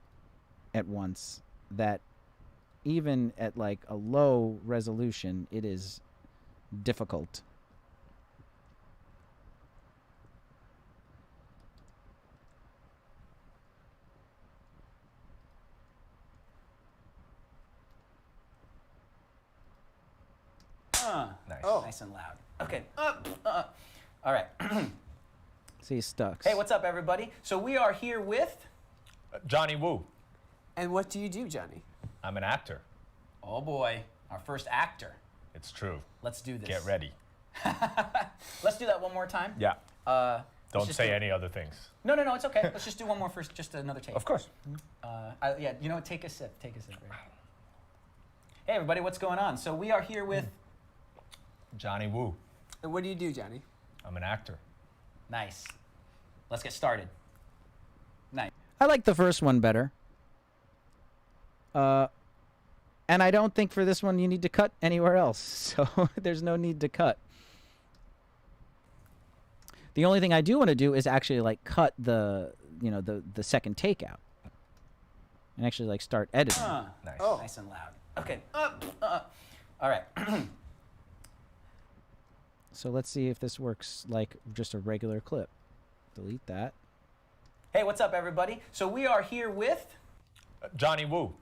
at once, that even at like a low resolution, it is difficult. Nice. Nice and loud. Okay. All right. See, stuck. Hey, what's up, everybody? So we are here with. Johnny Woo. And what do you do, Johnny? I'm an actor. Oh boy, our first actor. It's true. Let's do this. Get ready. Let's do that one more time. Yeah. Don't just say do- any other things. No, it's okay. Let's just do one more first. Just another take. Of course. Yeah, you know what? Take a sip. Take a sip. Right? Hey, everybody, what's going on? So we are here with. Johnny Woo. And what do you do, Johnny? I'm an actor. Nice. Let's get started. Nice. I like the first one better. And I don't think for this one you need to cut anywhere else. So there's no need to cut. The only thing I do want to do is actually like cut the second take out. And actually like start editing. Nice. Nice and loud. Okay. All right. So let's see if this works like just a regular clip. Delete that. Hey, what's up, everybody? So we are here with. Johnny Woo.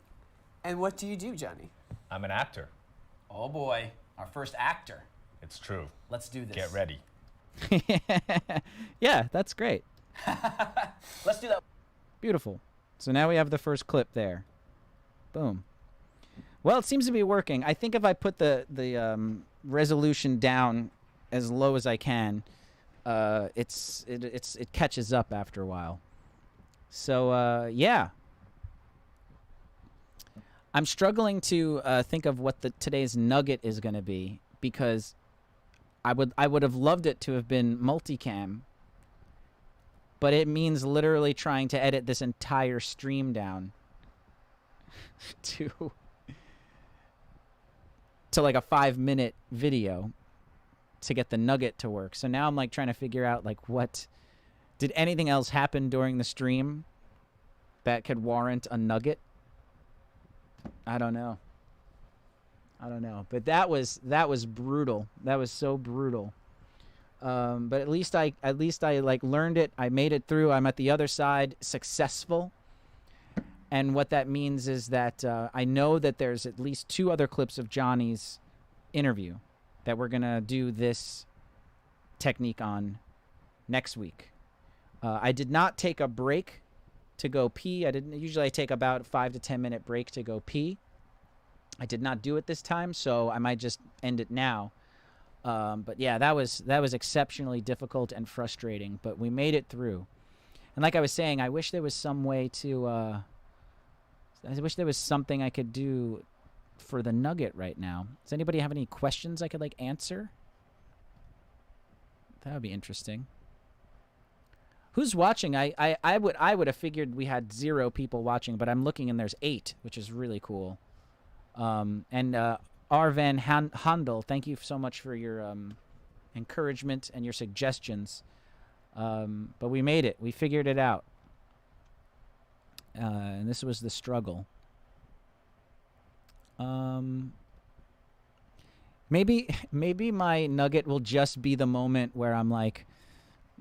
And what do you do, Johnny? I'm an actor. Oh boy, our first actor. It's true. Let's do this. Get ready. Yeah, that's great. Let's do that. Beautiful. So now we have the first clip there. Boom. Well, it seems to be working. I think if I put the resolution down as low as I can, it catches up after a while. So yeah. I'm struggling to think of what today's nugget is going to be, because I would have loved it to have been multicam, but it means literally trying to edit this entire stream down to like a 5-minute video to get the nugget to work. So now I'm like trying to figure out like what did anything else happen during the stream that could warrant a nugget? I don't know. But that was brutal. That was so brutal. But at least I like learned it. I made it through. I'm at the other side, successful. And what that means is that I know that there's at least 2 other clips of Johnny's interview that we're going to do this technique on next week. I did not take a break to go pee. Usually I take about a 5 to 10 minute break to go pee. I did not do it this time, so I might just end it now. But yeah, that was exceptionally difficult and frustrating, but we made it through. And like I was saying, I wish there was some way to I wish there was something I could do for the nugget right now. Does anybody have any questions I could like answer? That would be interesting. Who's watching? I would have figured we had 0 people watching, but I'm looking and there's 8, which is really cool. And Arvan Handel, thank you so much for your encouragement and your suggestions. But we made it. We figured it out. And this was the struggle. Maybe my nugget will just be the moment where I'm like,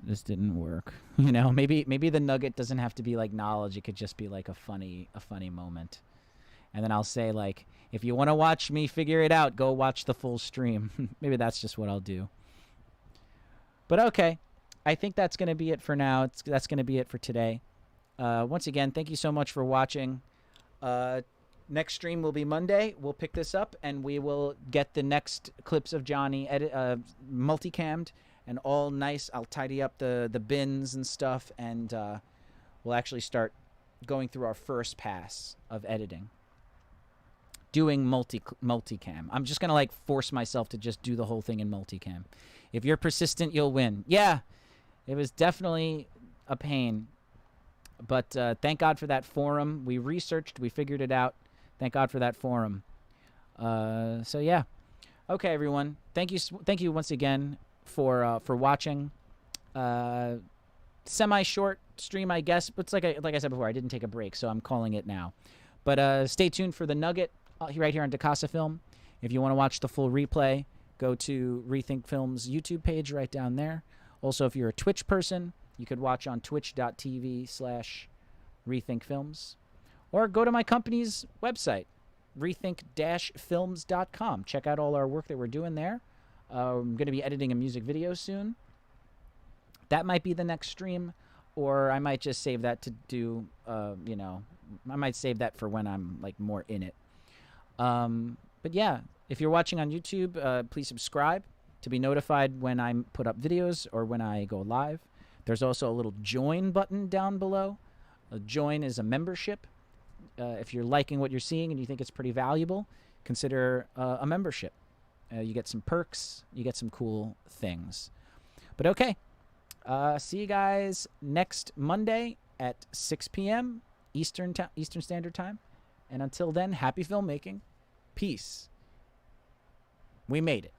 this didn't work. You know, maybe the nugget doesn't have to be like knowledge. It could just be like a funny moment. And then I'll say like, if you want to watch me figure it out, go watch the full stream. Maybe that's just what I'll do. But okay, I think that's going to be it for now. That's going to be it for today. Once again, thank you so much for watching. Next stream will be Monday. We'll pick this up and we will get the next clips of Johnny multicammed and all nice. I'll tidy up the bins and stuff, and we'll actually start going through our first pass of editing. Doing multicam. I'm just gonna like force myself to just do the whole thing in multicam. If you're persistent, you'll win. Yeah, it was definitely a pain, but thank God for that forum. We researched, we figured it out. Thank God for that forum. So yeah, okay, everyone. Thank you once again for watching. Semi-short stream, I guess, but it's like I said before, I didn't take a break, so I'm calling it now. But stay tuned for the nugget right here on DiCasaFilm. If you want to watch the full replay, go to Rethink Film's YouTube page right down there. Also, if you're a Twitch person, you could watch on twitch.tv/rethinkfilms. Or go to my company's website, rethink-films.com. Check out all our work that we're doing there. I'm going to be editing a music video soon. That might be the next stream, or I might just save that to do, you know, I might save that for when I'm like more in it. But yeah, if you're watching on YouTube, please subscribe to be notified when I put up videos or when I go live. There's also a little join button down below. A join is a membership. If you're liking what you're seeing and you think it's pretty valuable, consider a membership. You get some perks. You get some cool things. But okay. See you guys next Monday at 6 p.m. Eastern Standard Time. And until then, happy filmmaking. Peace. We made it.